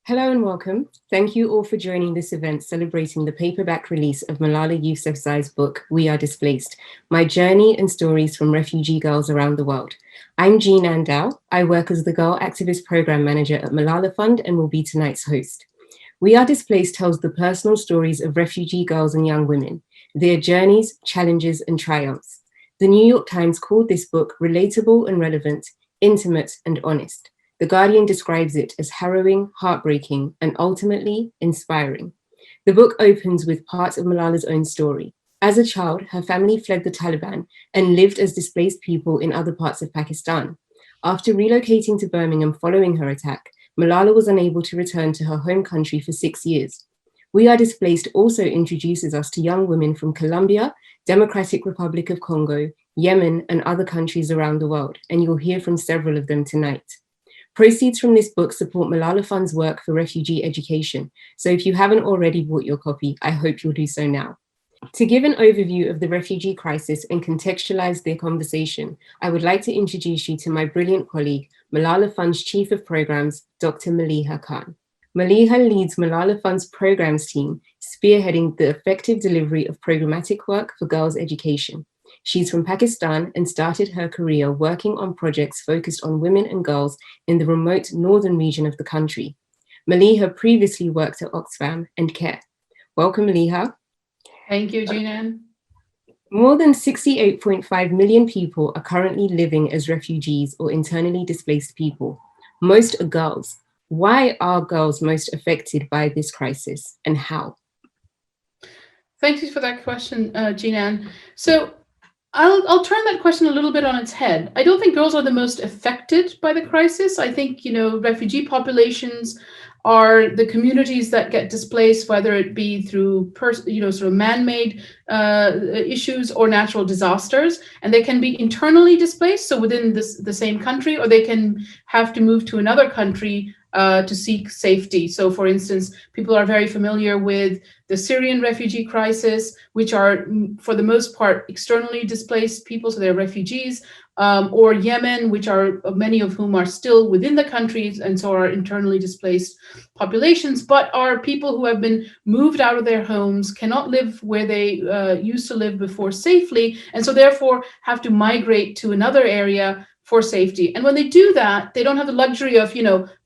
Hello and welcome. Thank you all for joining this event celebrating the paperback release of Malala Yousafzai's book, We Are Displaced, My Journey and Stories from Refugee Girls Around the World. I'm Jean Andau. I work as the Girl Activist Program Manager at Malala Fund and will be tonight's host. We Are Displaced tells the personal stories of refugee girls and young women, their journeys, challenges, and triumphs. The New York Times called this book relatable and relevant, intimate and honest. The Guardian describes it as harrowing, heartbreaking, and ultimately inspiring. The book opens with parts of Malala's own story. As a child, her family fled the Taliban and lived as displaced people in other parts of Pakistan. After relocating to Birmingham following her attack, Malala was unable to return to her home country for 6 years. We Are Displaced also introduces us to young women from Colombia, Democratic Republic of Congo, Yemen, and other countries around the world, and you'll hear from several of them tonight. Proceeds from this book support Malala Fund's work for refugee education, so if you haven't already bought your copy, I hope you'll do so now. To give an overview of the refugee crisis and contextualize their conversation, I would like to introduce you to my brilliant colleague, Malala Fund's Chief of Programs, Dr. Malleha Khan. Malleha leads Malala Fund's programs team, spearheading the effective delivery of programmatic work for girls' education. She's from Pakistan and started her career working on projects focused on women and girls in the remote northern region of the country. Malleha previously worked at Oxfam and CARE. Welcome, Malleha. Thank you, Jean. More than 68.5 million people are currently living as refugees or internally displaced people. Most are girls. Why are girls most affected by this crisis and how? Thank you for that question, Jean. So I'll turn that question a little bit on its head. I don't think girls are the most affected by the crisis. I think, refugee populations are the communities that get displaced, whether it be through sort of man-made issues or natural disasters, and they can be internally displaced, so within the same country, or they can have to move to another country to seek safety. So, for instance, people are very familiar with the Syrian refugee crisis, which are, for the most part, externally displaced people, so they're refugees, or Yemen, which are many of whom are still within the countries and so are internally displaced populations, but are people who have been moved out of their homes, cannot live where they used to live before safely, and so therefore have to migrate to another area for safety. And when they do that, they don't have the luxury of,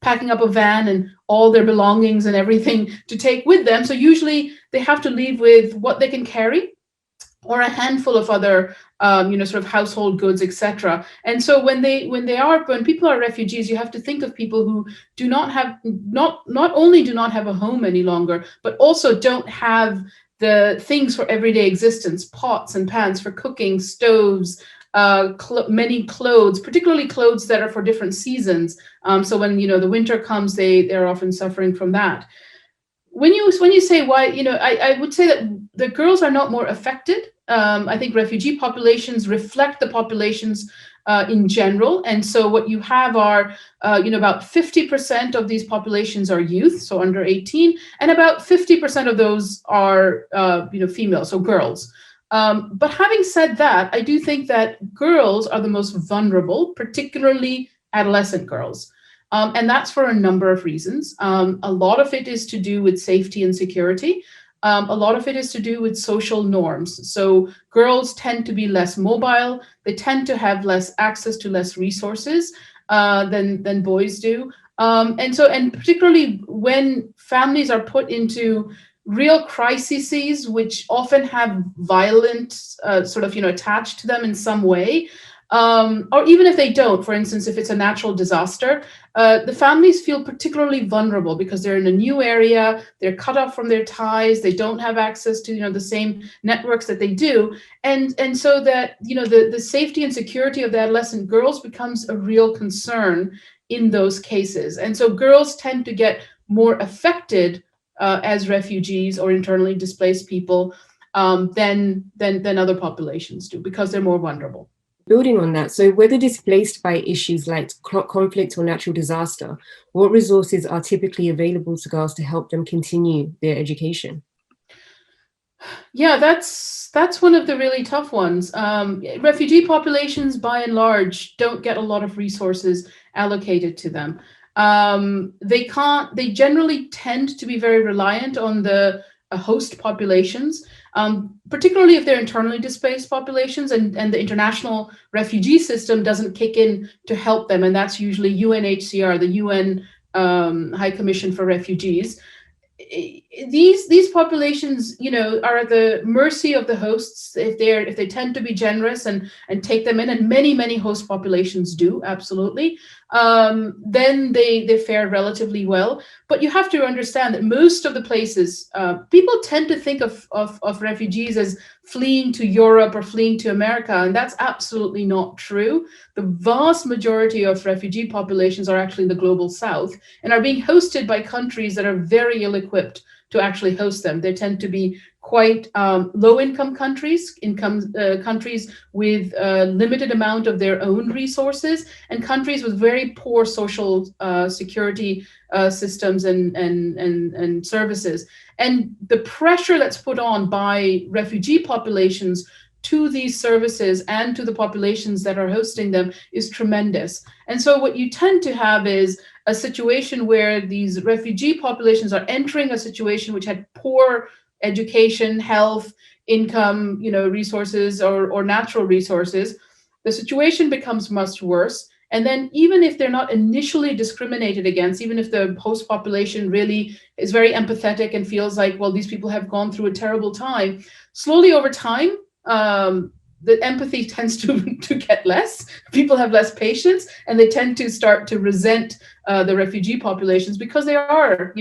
packing up a van and all their belongings and everything to take with them. So usually they have to leave with what they can carry or a handful of other, sort of household goods, etc. And so when people are refugees, you have to think of people who do not have, not only do not have a home any longer, but also don't have the things for everyday existence, pots and pans for cooking, stoves, many clothes, particularly clothes that are for different seasons. So when the winter comes, they're often suffering from that. When you say why, I would say that the girls are not more affected. I think refugee populations reflect the populations in general, and so what you have are about 50% of these populations are youth, so under 18, and about 50% of those are female, so girls. But having said that, I do think that girls are the most vulnerable, particularly adolescent girls. And that's for a number of reasons. A lot of it is to do with safety and security. A lot of it is to do with social norms. So girls tend to be less mobile. They tend to have less access to less resources than boys do. And particularly when families are put into real crises, which often have violent attached to them in some way, or even if they don't, for instance, if it's a natural disaster, the families feel particularly vulnerable because they're in a new area, they're cut off from their ties, they don't have access to the same networks that they do, and so that the safety and security of the adolescent girls becomes a real concern in those cases, and so girls tend to get more affected as refugees or internally displaced people than other populations do, because they're more vulnerable. Building on that, so whether displaced by issues like conflict or natural disaster, what resources are typically available to girls to help them continue their education? Yeah, that's one of the really tough ones. Refugee populations, by and large, don't get a lot of resources allocated to them. They generally tend to be very reliant on the host populations, particularly if they're internally displaced populations, and the international refugee system doesn't kick in to help them. And that's usually UNHCR, the UN High Commission for Refugees. These populations, are at the mercy of the hosts if they tend to be generous and take them in, and many host populations do, absolutely. Then they fare relatively well. But you have to understand that most of the places, people tend to think of refugees as fleeing to Europe or fleeing to America, and that's absolutely not true. The vast majority of refugee populations are actually in the global south and are being hosted by countries that are very ill-equipped to actually host them. They tend to be quite low-income countries, countries with a limited amount of their own resources, and countries with very poor social security systems and services. And the pressure that's put on by refugee populations to these services and to the populations that are hosting them is tremendous. And so what you tend to have is a situation where these refugee populations are entering a situation which had poor education, health, income, resources or natural resources. The situation becomes much worse. And then even if they're not initially discriminated against, even if the host population really is very empathetic and feels like, well, these people have gone through a terrible time, slowly over time, the empathy tends to get less. People have less patience, and they tend to start to resent the refugee populations, because they are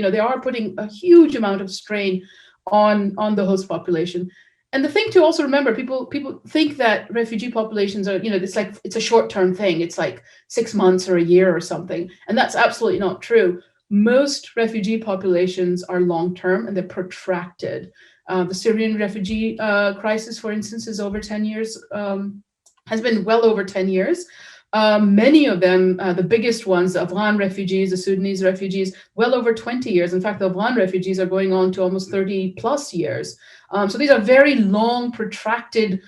putting a huge amount of strain on the host population. And the thing to also remember, people think that refugee populations are, it's a short-term thing. It's like 6 months or a year or something. And that's absolutely not true. Most refugee populations are long-term and they're protracted. The Syrian refugee crisis, for instance, is over 10 years, has been well over 10 years. Many of them, the biggest ones, the Afghan refugees, the Sudanese refugees, well over 20 years. In fact, the Afghan refugees are going on to almost 30 plus years. So these are very long, protracted,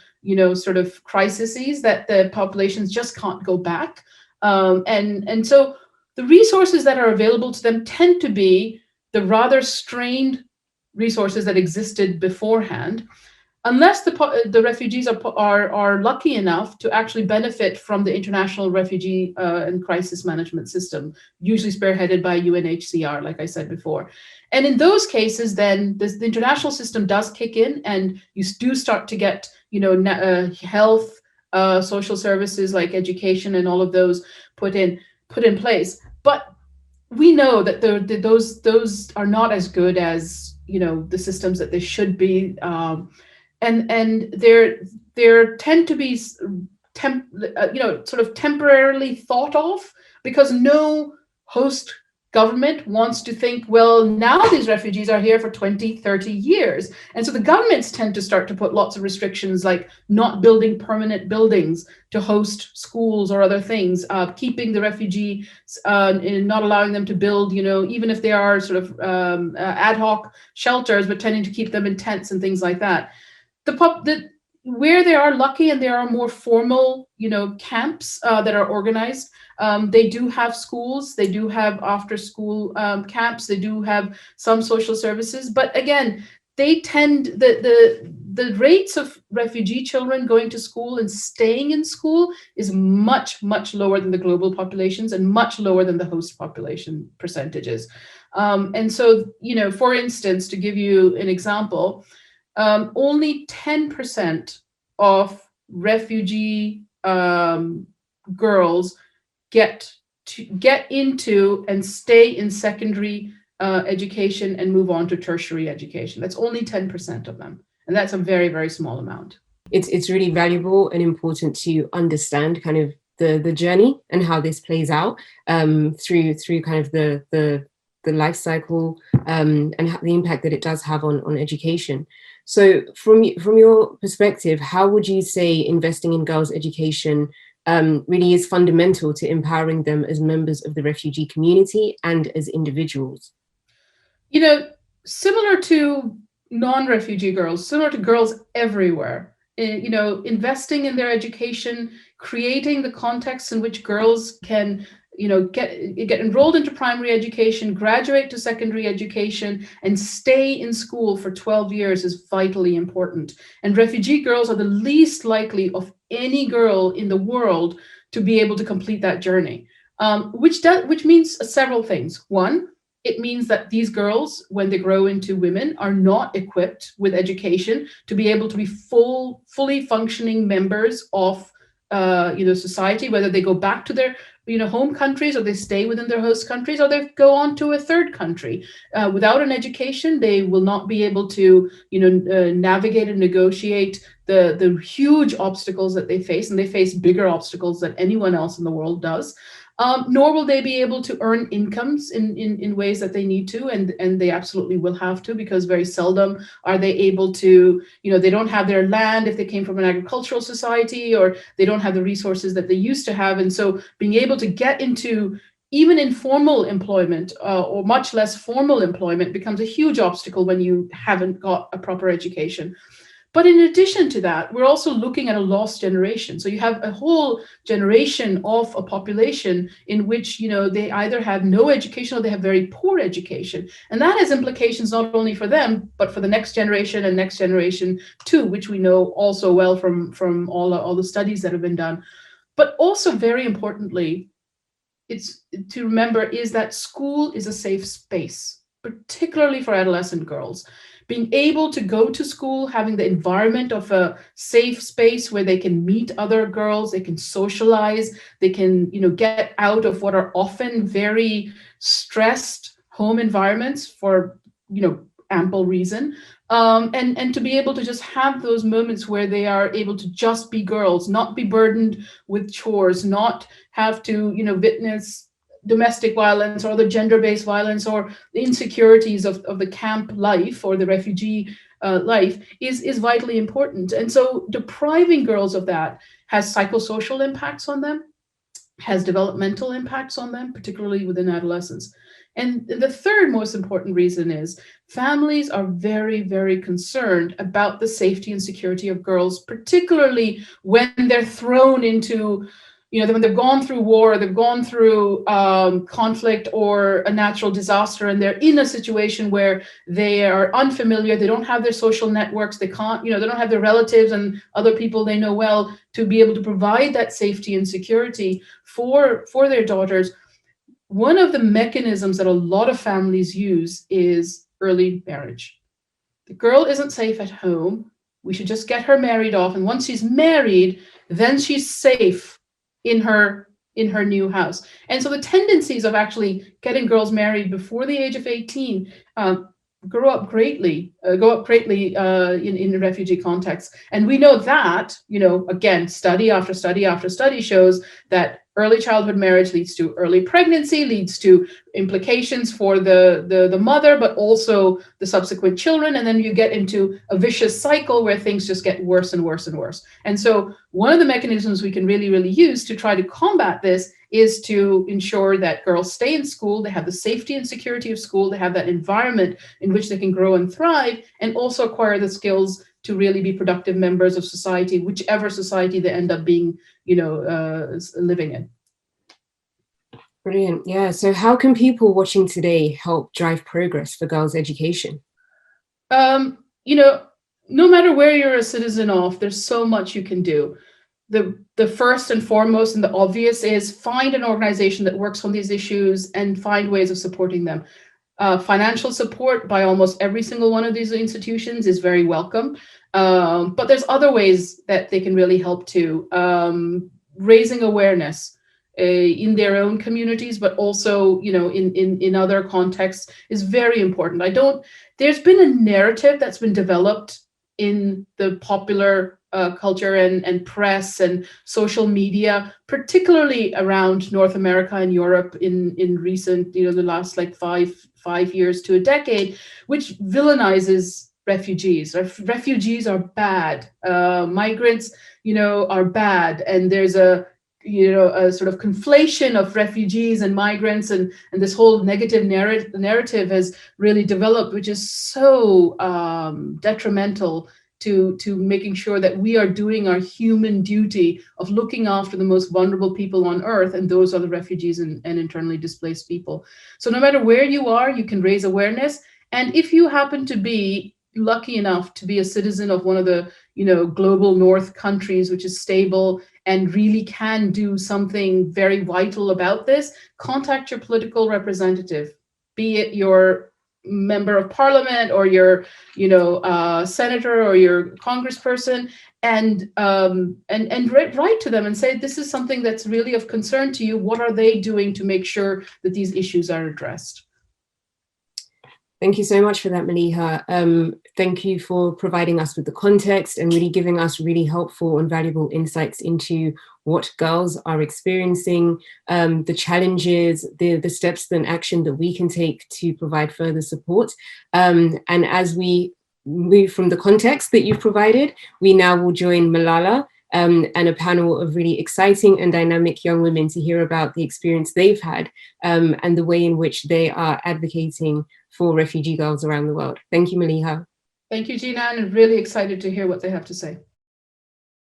sort of crises that the populations just can't go back. And so the resources that are available to them tend to be the rather strained resources that existed beforehand, unless the refugees are lucky enough to actually benefit from the international refugee and crisis management system, usually spearheaded by UNHCR, like I said before. And in those cases, then the international system does kick in, and you do start to get, health, social services like education, and all of those put in place. But we know that those are not as good as the systems that they should be. And there tend to be sort of temporarily thought of, because no host government wants to think, well, now these refugees are here for 20, 30 years. And so the governments tend to start to put lots of restrictions, like not building permanent buildings to host schools or other things, keeping the refugees, not allowing them to build, even if they are sort of ad hoc shelters, but tending to keep them in tents and things like that. Where they are lucky and there are more formal, camps that are organized, they do have schools, they do have after-school camps, they do have some social services. But again, they tend the rates of refugee children going to school and staying in school is much, much lower than the global populations, and much lower than the host population percentages. And so, for instance, to give you an example, only 10% of refugee girls get into and stay in secondary education and move on to tertiary education. That's only 10% of them. And that's a very, very small amount. It's really valuable and important to understand kind of the journey and how this plays out through kind of the life cycle and the impact that it does have on education. So from your perspective, how would you say investing in girls' education really is fundamental to empowering them as members of the refugee community and as individuals? Similar to non-refugee girls, similar to girls everywhere, investing in their education, creating the context in which girls can get enrolled into primary education, graduate to secondary education, and stay in school for 12 years is vitally important. And refugee girls are the least likely of any girl in the world to be able to complete that journey, which means several things. One, it means that these girls, when they grow into women, are not equipped with education to be able to be fully functioning members of society, whether they go back to their home countries, or they stay within their host countries, or they go on to a third country. Without an education, they will not be able to navigate and negotiate the huge obstacles that they face, and they face bigger obstacles than anyone else in the world does. Nor will they be able to earn incomes in ways that they need to, and they absolutely will have to, because very seldom are they able to, they don't have their land if they came from an agricultural society, or they don't have the resources that they used to have. And so being able to get into even informal employment, or much less formal employment, becomes a huge obstacle when you haven't got a proper education. But in addition to that, we're also looking at a lost generation. So you have a whole generation of a population in which, they either have no education or they have very poor education. And that has implications not only for them, but for the next generation and next generation too, which we know also well from all the studies that have been done. But also, very importantly, it's to remember is that school is a safe space, particularly for adolescent girls. Being able to go to school, having the environment of a safe space where they can meet other girls, they can socialize, they can, get out of what are often very stressed home environments for, ample reason. And to be able to just have those moments where they are able to just be girls, not be burdened with chores, not have to, witness domestic violence or the gender-based violence or the insecurities of the camp life or the refugee life is vitally important. And so depriving girls of that has psychosocial impacts on them, has developmental impacts on them, particularly within adolescence. And the third most important reason is families are very, very concerned about the safety and security of girls, particularly when they're thrown into, when they've gone through war, they've gone through conflict or a natural disaster, and they're in a situation where they are unfamiliar, they don't have their social networks, they can't, they don't have their relatives and other people they know well to be able to provide that safety and security for their daughters. One of the mechanisms that a lot of families use is early marriage. The girl isn't safe at home. We should just get her married off. And once she's married, then she's safe in her new house. And so the tendencies of actually getting girls married before the age of 18 go up greatly in the refugee context. And we know that, again, study after study after study shows that early childhood marriage leads to early pregnancy, leads to implications for the mother, but also the subsequent children. And then you get into a vicious cycle where things just get worse and worse and worse. And so one of the mechanisms we can really, really use to try to combat this is to ensure that girls stay in school, they have the safety and security of school, they have that environment in which they can grow and thrive, and also acquire the skills to really be productive members of society, whichever society they end up being, living in. Brilliant. Yeah. So how can people watching today help drive progress for girls' education? No matter where you're a citizen of, there's so much you can do. The first and foremost and the obvious is find an organization that works on these issues and find ways of supporting them. Financial support by almost every single one of these institutions is very welcome. But there's other ways that they can really help too. Raising awareness in their own communities, but also, in other contexts is very important. There's been a narrative that's been developed in the popular culture and press and social media, particularly around North America and Europe in recent, the last like five years to a decade, which villainizes refugees. Refugees are bad. Migrants, are bad. And there's a sort of conflation of refugees and migrants, and this whole negative narrative has really developed, which is so detrimental to making sure that we are doing our human duty of looking after the most vulnerable people on earth, and those are the refugees and internally displaced people. So no matter where you are, you can raise awareness. And if you happen to be lucky enough to be a citizen of one of the global north countries, which is stable and really can do something very vital about this, contact your political representative, be it your member of parliament or your senator or your congressperson, and write to them and say, this is something that's really of concern to you. What are they doing to make sure that these issues are addressed? Thank you so much for that, Maliha. Thank you for providing us with the context and really giving us really helpful and valuable insights into what girls are experiencing, the challenges, the steps and action that we can take to provide further support. And as we move from the context that you've provided, we now will join Malala and a panel of really exciting and dynamic young women to hear about the experience they've had and the way in which they are advocating for refugee girls around the world. Thank you, Maliha. Thank you, Gina, and really excited to hear what they have to say.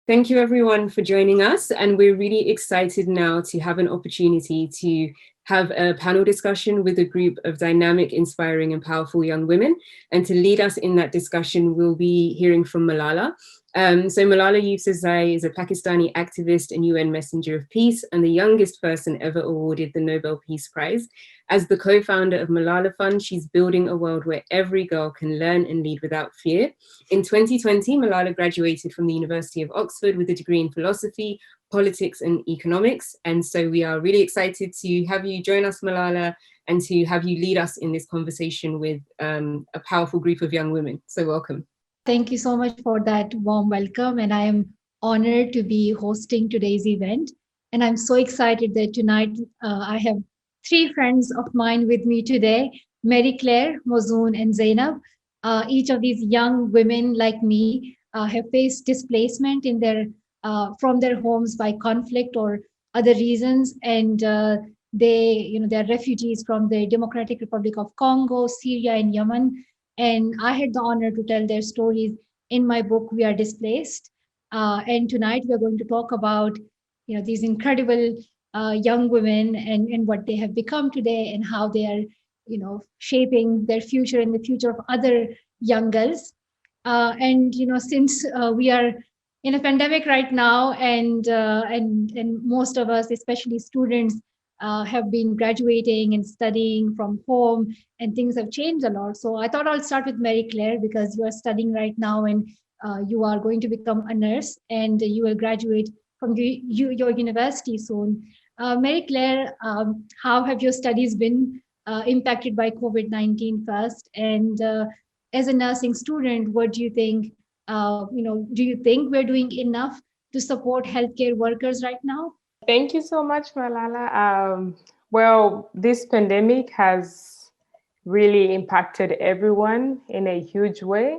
Thank you, everyone, for joining us. And we're really excited now to have an opportunity to have a panel discussion with a group of dynamic, inspiring, and powerful young women. And to lead us in that discussion, we'll be hearing from Malala. So Malala Yousafzai is a Pakistani activist and UN Messenger of Peace, and the youngest person ever awarded the Nobel Peace Prize. As the co-founder of Malala Fund, she's building a world where every girl can learn and lead without fear. In 2020, Malala graduated from the University of Oxford with a degree in philosophy, politics, and economics. And so we are really excited to have you join us, Malala, and to have you lead us in this conversation with a powerful group of young women. So welcome. Thank you so much for that warm welcome. And I am honored to be hosting today's event. And I'm so excited that tonight I have three friends of mine with me today, Mary Claire, Muzoon, and Zaynab. Each of these young women like me have faced displacement in from their homes by conflict or other reasons. And they're refugees from the Democratic Republic of Congo, Syria, and Yemen. And I had the honor to tell their stories in my book, We Are Displaced. And tonight we're going to talk about, these incredible young women and what they have become today and how they are, shaping their future and the future of other young girls. And since we are in a pandemic right now, and most of us, especially students, have been graduating and studying from home, and things have changed a lot. So I thought I'll start with Mary Claire, because you are studying right now and you are going to become a nurse, and you will graduate from your university soon. Mary Claire, how have your studies been impacted by COVID-19 first? And as a nursing student, what do you think? Do you think we're doing enough to support healthcare workers right now? Thank you so much, Malala. Well, this pandemic has really impacted everyone in a huge way.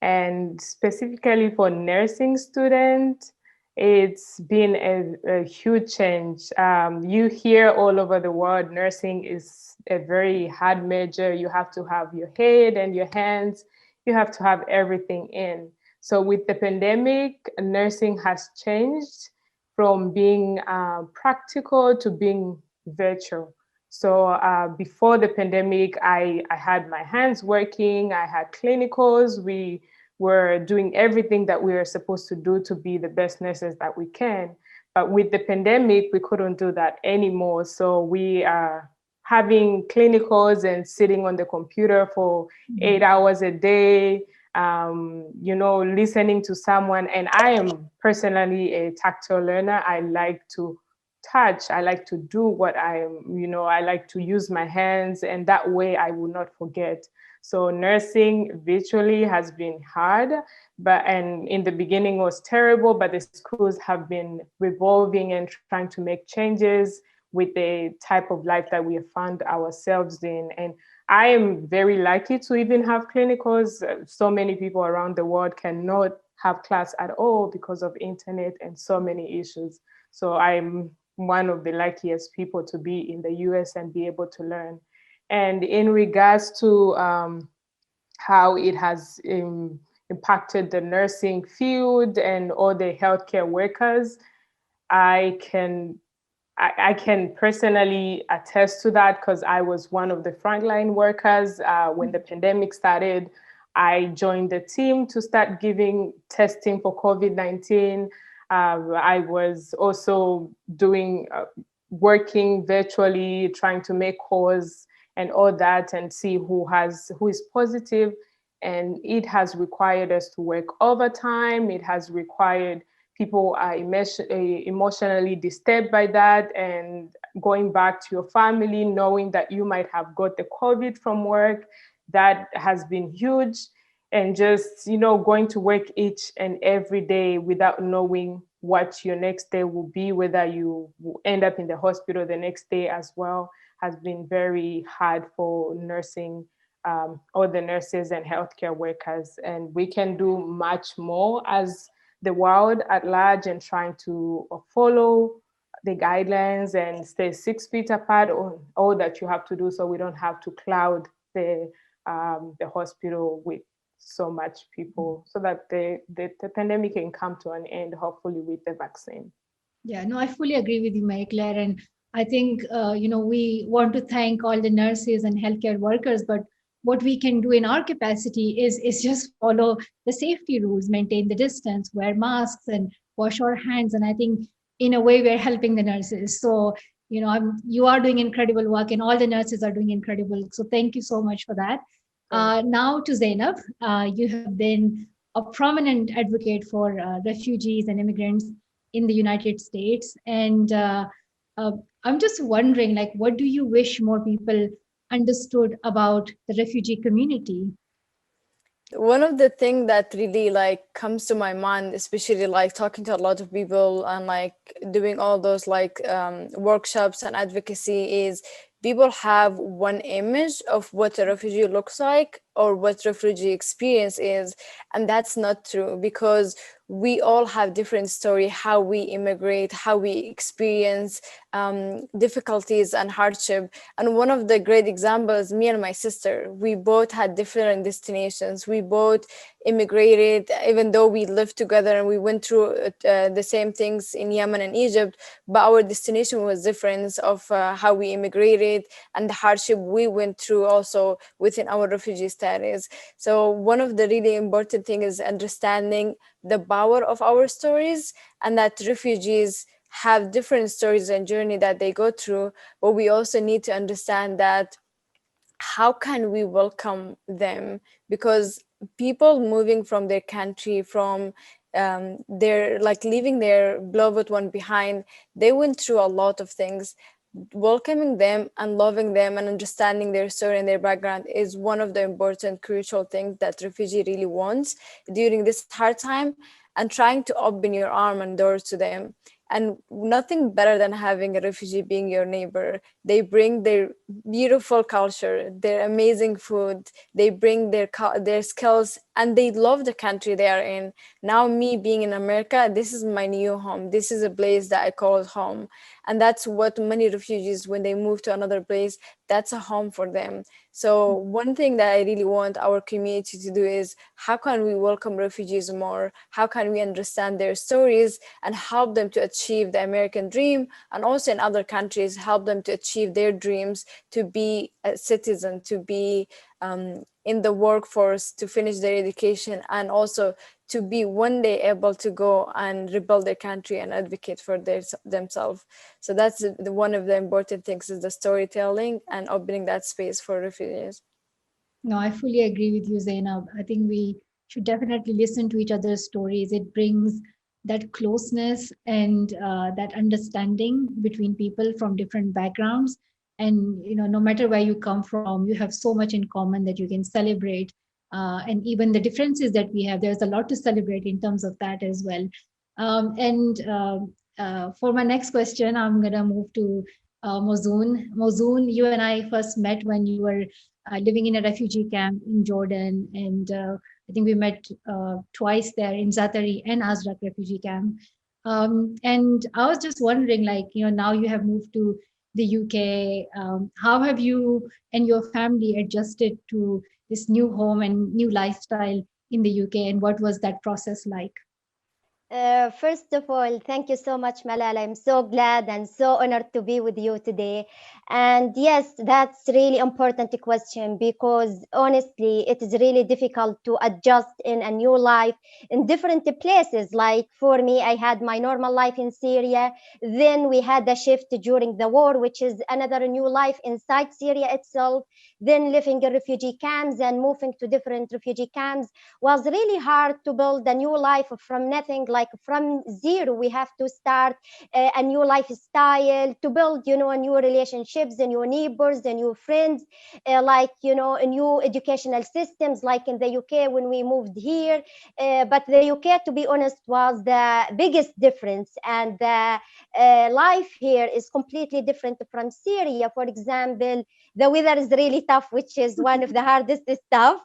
And specifically for nursing students, it's been a huge change. You hear all over the world, nursing is a very hard major. You have to have your head and your hands. You have to have everything in. So with the pandemic, nursing has changed from being practical to being virtual. So before the pandemic, I had my hands working, I had clinicals, we were doing everything that we were supposed to do to be the best nurses that we can. But with the pandemic, we couldn't do that anymore. So we are having clinicals and sitting on the computer for 8 hours a day, listening to someone. And I am personally a tactile learner. I like to touch. I like to do what I like to use my hands, and that way I will not forget. So nursing virtually has been hard, and in the beginning was terrible, but the schools have been revolving and trying to make changes with the type of life that we have found ourselves in. And I am very lucky to even have clinicals. So many people around the world cannot have class at all because of internet and so many issues. So I'm one of the luckiest people to be in the US and be able to learn. And in regards to how it has impacted the nursing field and all the healthcare workers. I can personally attest to that because I was one of the frontline workers when the pandemic started. I joined the team to start giving testing for COVID-19. I was also working virtually, trying to make calls and all that and see who is positive. And it has required us to work overtime. It has required people are emotionally disturbed by that, and going back to your family, knowing that you might have got the COVID from work, that has been huge. And just, going to work each and every day without knowing what your next day will be, whether you will end up in the hospital the next day as well, has been very hard for nursing, all the nurses and healthcare workers. And we can do much more as the world at large and trying to follow the guidelines and stay 6 feet apart, or all that you have to do, so we don't have to cloud the hospital with so much people, so that the pandemic can come to an end, hopefully with the vaccine. Yeah, no, I fully agree with you, Mary Claire. And I think, we want to thank all the nurses and healthcare workers, but what we can do in our capacity is just follow the safety rules, maintain the distance, wear masks, and wash our hands. And I think in a way we're helping the nurses. So, you are doing incredible work, and all the nurses are doing incredible. So thank you so much for that. Now to Zaynab, you have been a prominent advocate for refugees and immigrants in the United States. And I'm just wondering, like, what do you wish more people understood about the refugee community? One of the things that really like comes to my mind, especially like talking to a lot of people and like doing all those like workshops and advocacy, is people have one image of what a refugee looks like or what refugee experience is, and that's not true, because we all have different story, how we immigrate, how we experience difficulties and hardship. And one of the great examples, me and my sister, we both had different destinations. We both immigrated, even though we lived together and we went through the same things in Yemen and Egypt, but our destination was different of how we immigrated and the hardship we went through also within our refugee status. So one of the really important things is understanding the power of our stories, and that refugees have different stories and journey that they go through, but we also need to understand that how can we welcome them, because people moving from their country, from their like leaving their beloved one behind, they went through a lot of things. Welcoming them and loving them and understanding their story and their background is one of the important crucial things that refugee really wants during this hard time, and trying to open your arm and doors to them. And nothing better than having a refugee being your neighbor. They bring their beautiful culture, their amazing food, they bring their skills, and they love the country they are in. Now, me being in America, this is my new home. This is a place that I call home. And that's what many refugees, when they move to another place, that's a home for them. So one thing that I really want our community to do is, how can we welcome refugees more? How can we understand their stories and help them to achieve the American dream, and also in other countries, help them to achieve their dreams, to be a citizen, to be in the workforce, to finish their education, and also to be one day able to go and rebuild their country and advocate for themselves. So that's one of the important things, is the storytelling and opening that space for refugees. No, I fully agree with you, Zainab. I think we should definitely listen to each other's stories. It brings that closeness and that understanding between people from different backgrounds. And no matter where you come from, you have so much in common that you can celebrate. And even the differences that we have, there's a lot to celebrate in terms of that as well. For my next question, I'm going to move to Muzoon. Muzoon, you and I first met when you were living in a refugee camp in Jordan. And I think we met twice there in Zatari and Azraq refugee camp. And I was just wondering, like, now you have moved to the UK. How have you and your family adjusted to this new home and new lifestyle in the UK, and what was that process like? First of all, thank you so much, Malala. I'm so glad and so honored to be with you today. And yes, that's really important question, because honestly, it is really difficult to adjust in a new life in different places. Like for me, I had my normal life in Syria. Then we had a shift during the war, which is another new life inside Syria itself. Then living in refugee camps and moving to different refugee camps was really hard to build a new life from nothing. Like from zero, we have to start a new lifestyle, to build, new relationships, and new neighbors, and new friends, a new educational systems, like in the UK when we moved here. But the UK, to be honest, was the biggest difference, and the life here is completely different from Syria. For example, the weather is really tough, which is one of the hardest stuff.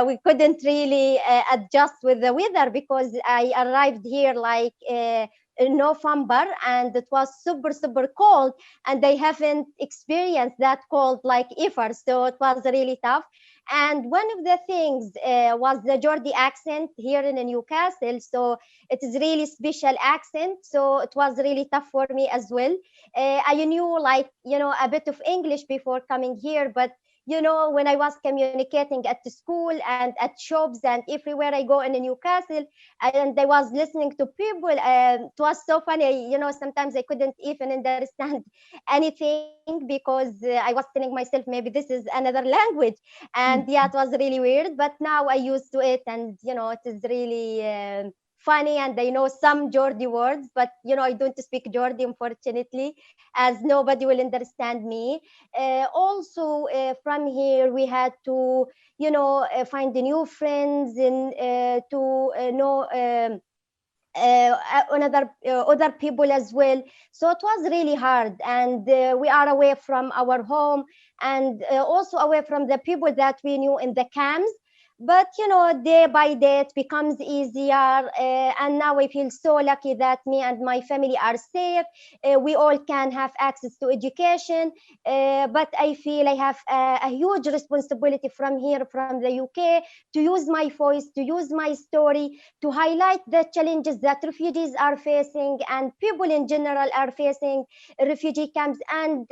We couldn't really adjust with the weather, because I arrived here like in November, and it was super, super cold, and I haven't experienced that cold like ever. So it was really tough. And one of the things was the Geordie accent here in Newcastle. So it is really special accent. So it was really tough for me as well. I knew a bit of English before coming here, but when I was communicating at the school and at shops and everywhere I go in Newcastle, and I was listening to people, it was so funny. Sometimes I couldn't even understand anything, because I was telling myself, maybe this is another language. And yeah, it was really weird, but now I used to it, and it is really funny, and I know some Geordie words, but I don't speak Geordie, unfortunately, as nobody will understand me. Also, from here we had to find new friends, and to know other people as well. So it was really hard, and we are away from our home, and also away from the people that we knew in the camps. But day by day it becomes easier, and now I feel so lucky that me and my family are safe. We all can have access to education, but I feel I have a huge responsibility from here, from the UK, to use my voice, to use my story, to highlight the challenges that refugees are facing, and people in general are facing, refugee camps, and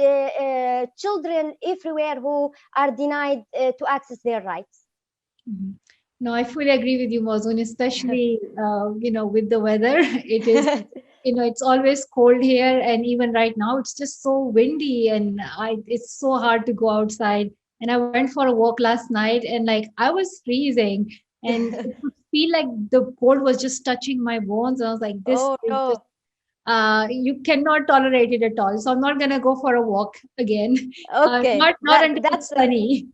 children everywhere who are denied to access their rights. Mhm. No, I fully agree with you, Muzoon, especially, with the weather. It is, it's always cold here. And even right now, it's just so windy, and it's so hard to go outside. And I went for a walk last night, and like I was freezing, and it would feel like the cold was just touching my bones. I was like, this Oh is just, no. you cannot tolerate it at all. So I'm not gonna go for a walk again. Okay, Not until it's sunny.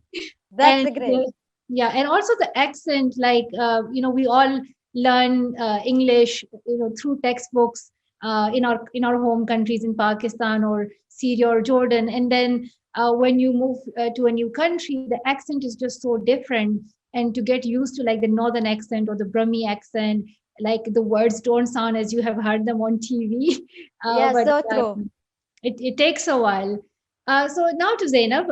that's And great. yeah, and also the accent, like we all learn English, through textbooks, in our home countries, in Pakistan or Syria or Jordan, and then when you move to a new country, the accent is just so different, and to get used to like the northern accent or the Brahmi accent, like the words don't sound as you have heard them on TV, Yeah, but so true. it takes a while. So now to Zaynab,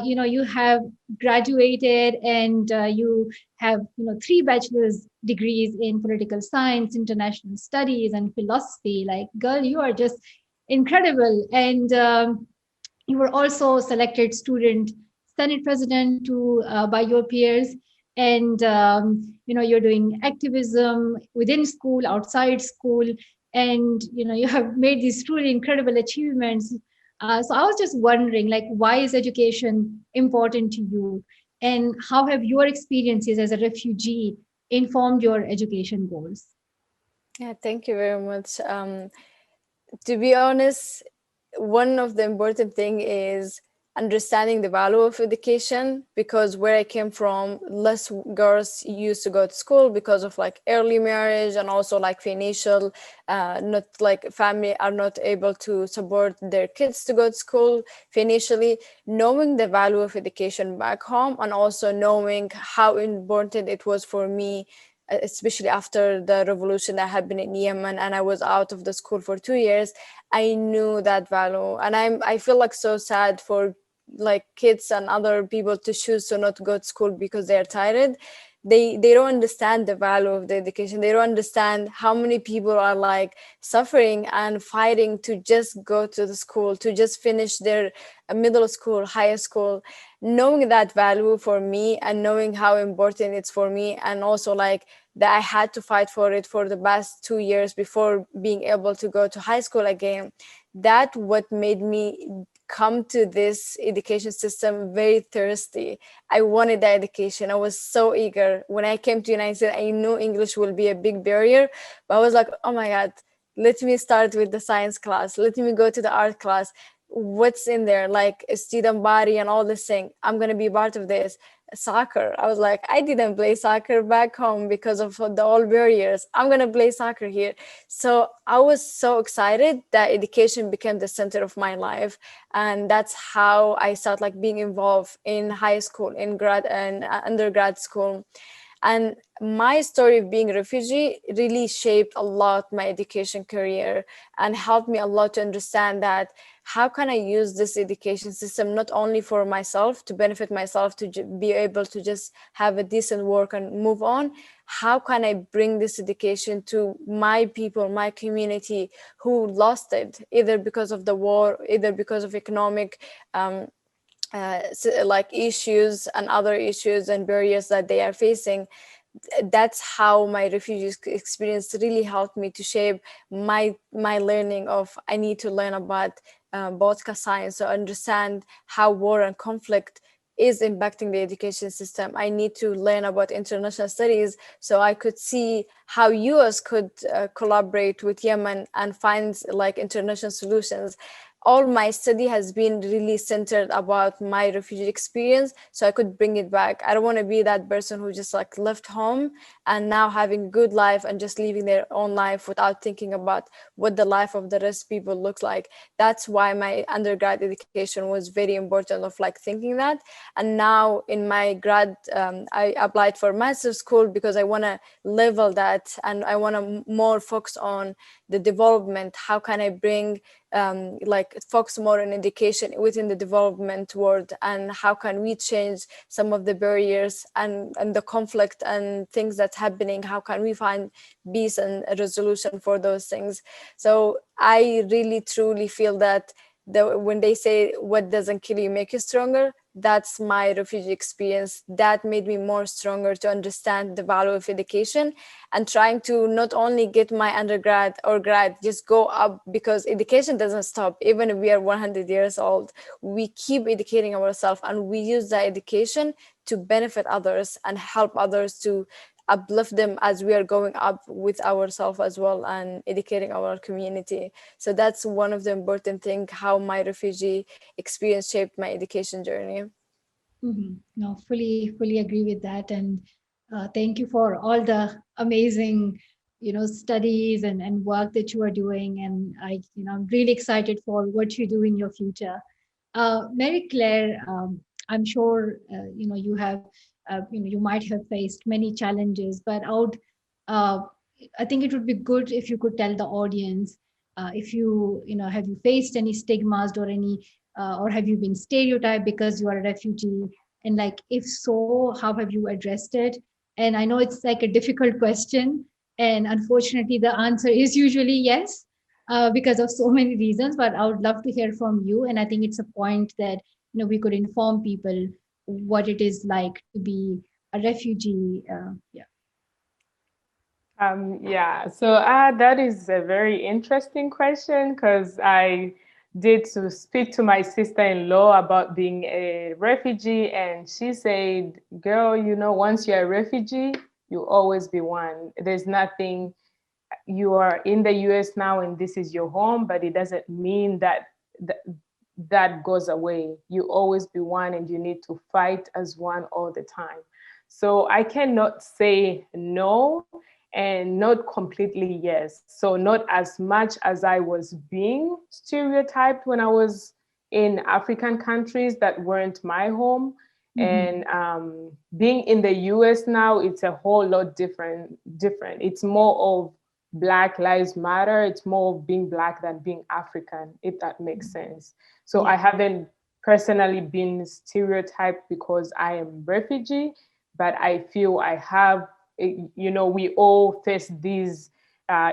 you have graduated, and you have, three bachelor's degrees in political science, international studies, and philosophy. Like, girl, you are just incredible. And you were also selected student senate president by your peers. And you're doing activism within school, outside school, and you have made these truly incredible achievements. So I was just wondering, like, why is education important to you, and how have your experiences as a refugee informed your education goals? Yeah, thank you very much. To be honest, one of the important thing is understanding the value of education, because where I came from, less girls used to go to school because of like early marriage, and also like financial, not like family are not able to support their kids to go to school financially. Knowing the value of education back home, and also knowing how important it was for me, especially after the revolution that happened in Yemen, and I was out of the school for 2 years, I knew that value. And I feel like so sad for like kids and other people to choose to not go to school because they're tired. they don't understand the value of the education. They don't understand how many people are like suffering and fighting to just go to the school, to just finish their middle school, high school. Knowing that value for me and knowing how important it's for me, and also like that I had to fight for it for the past 2 years before being able to go to high school again, that what made me come to this education system very thirsty. I wanted that education. I was so eager. When I came to United States, I knew English will be a big barrier, but I was like, oh my God, let me start with the science class. Let me go to the art class. What's in there? Like a student body and all this thing. I'm going to be part of this. Soccer. I was like, I didn't play soccer back home because of the old barriers. I'm going to play soccer here. So I was so excited that education became the center of my life. And that's how I started like being involved in high school, in grad and undergrad school. And my story of being a refugee really shaped a lot my education career and helped me a lot to understand that how can I use this education system not only for myself, to benefit myself, to be able to just have a decent work and move on. How can I bring this education to my people, my community who lost it, either because of the war, either because of economic like issues and other issues and barriers that they are facing. That's how my refugee experience really helped me to shape my learning of I need to learn about political science to understand how war and conflict is impacting the education system. I need to learn about international studies so I could see how US could collaborate with Yemen and find like international solutions. All my study has been really centered about my refugee experience so I could bring it back. I don't want to be that person who just like left home and now having a good life and just living their own life without thinking about what the life of the rest people looks like. That's why my undergrad education was very important of like thinking that. And now in my grad, I applied for master's school because I want to level that and I want to more focus on the development. How can I bring like focus more on education within the development world, and how can we change some of the barriers and the conflict and things that's happening? How can we find peace and a resolution for those things? So I really truly feel that when they say what doesn't kill you make you stronger, that's my refugee experience. That made me more stronger to understand the value of education and trying to not only get my undergrad or grad, just go up, because education doesn't stop. Even if we are 100 years old, we keep educating ourselves and we use that education to benefit others and help others, to uplift them as we are going up with ourselves as well and educating our community. So that's one of the important things, how my refugee experience shaped my education journey. No, fully agree with that. And thank you for all the amazing, studies and work that you are doing. And I'm really excited for what you do in your future. Mary Claire, I'm sure, you have, you might have faced many challenges, but uh, I think it would be good if you could tell the audience, if have you faced any stigmas or any or have you been stereotyped because you are a refugee? And like, if so, how have you addressed it? And I know it's like a difficult question. And unfortunately, the answer is usually yes, because of so many reasons. But I would love to hear from you. And I think it's a point that, we could inform people what it is like to be a refugee. Yeah. Yeah, so that is a very interesting question because I did to speak to my sister-in-law about being a refugee, and she said, "Girl, once you're a refugee, you always be one. There's nothing. You are in the U.S. now, and this is your home, but it doesn't mean that goes away. You always be one, and you need to fight as one all the time." So I cannot say no and not completely yes. So not as much as I was being stereotyped when I was in African countries that weren't my home. Mhm. And being in the US now, it's a whole lot different. It's more of Black Lives Matter. It's more of being Black than being African, if that makes sense. So I Yeah. haven't personally been stereotyped because I am refugee, but I feel I have, we all face these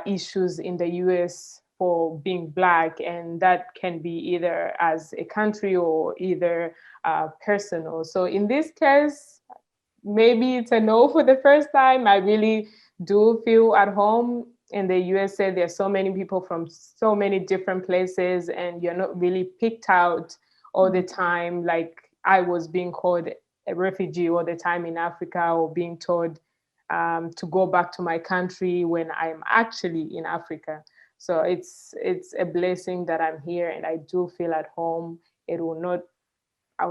issues in the US for being Black, and that can be either as a country or either personal. So in this case, maybe it's a no for the first time. I really do feel at home in the USA. There's so many people from so many different places, and you're not really picked out all the time. Like I was being called a refugee all the time in Africa, or being told to go back to my country when I'm actually in Africa. So it's a blessing that I'm here, and I do feel at home. I'll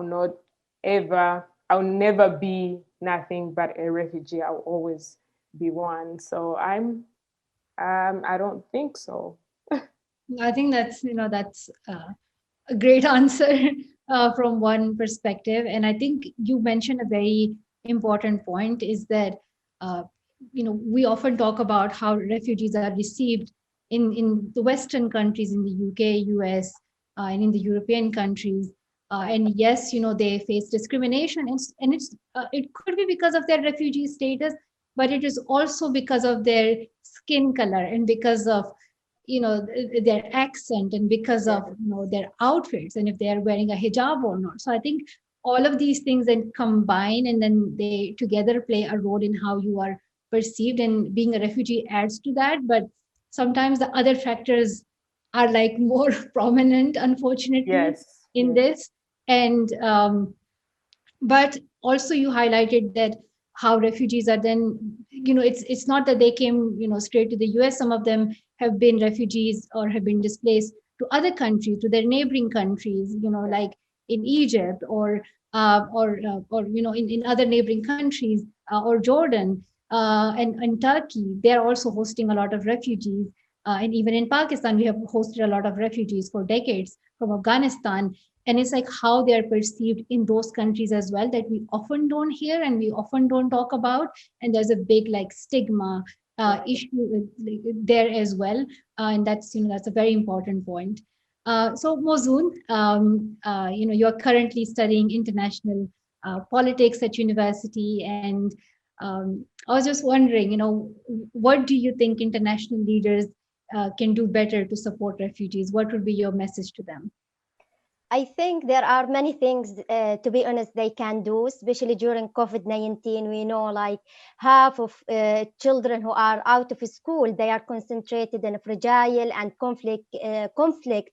not I'll never be nothing but a refugee. I'll always be one. So I don't think so. I think that's a great answer from one perspective. And I think you mentioned a very important point is that, we often talk about how refugees are received in the Western countries, in the UK, US, and in the European countries. And yes, they face discrimination, it could be because of their refugee status, but it is also because of their skin color and because of their accent and because of their outfits and if they are wearing a hijab or not. So I think all of these things then combine and then they together play a role in how you are perceived, and being a refugee adds to that. But sometimes the other factors are like more prominent, unfortunately, Yes. in this. And but also you highlighted that how refugees are then, it's not that they came straight to the US. Some of them have been refugees or have been displaced to other countries, to their neighboring countries, like in Egypt or in other neighboring countries, or Jordan, and Turkey. They're also hosting a lot of refugees, and even in Pakistan we have hosted a lot of refugees for decades from Afghanistan. And it's like how they are perceived in those countries as well, that we often don't hear and we often don't talk about. And there's a big like stigma issue there as well, and that's a very important point. So Muzoon, you're currently studying international politics at university, and I was just wondering, what do you think international leaders can do better to support refugees? What would be your message to them? I think there are many things, to be honest, they can do, especially during COVID-19. We know like half of children who are out of school, they are concentrated in fragile and conflict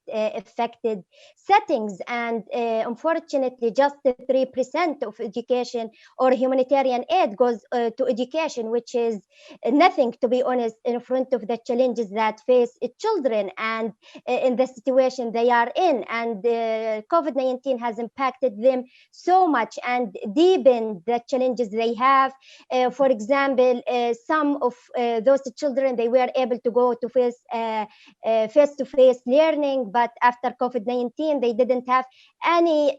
affected settings. And unfortunately, just 3% of education or humanitarian aid goes to education, which is nothing, to be honest, in front of the challenges that face children and in the situation they are in. And COVID-19 has impacted them so much and deepened the challenges they have. For example, some of those children, they were able to go to face-to-face learning, but after COVID-19, they didn't have any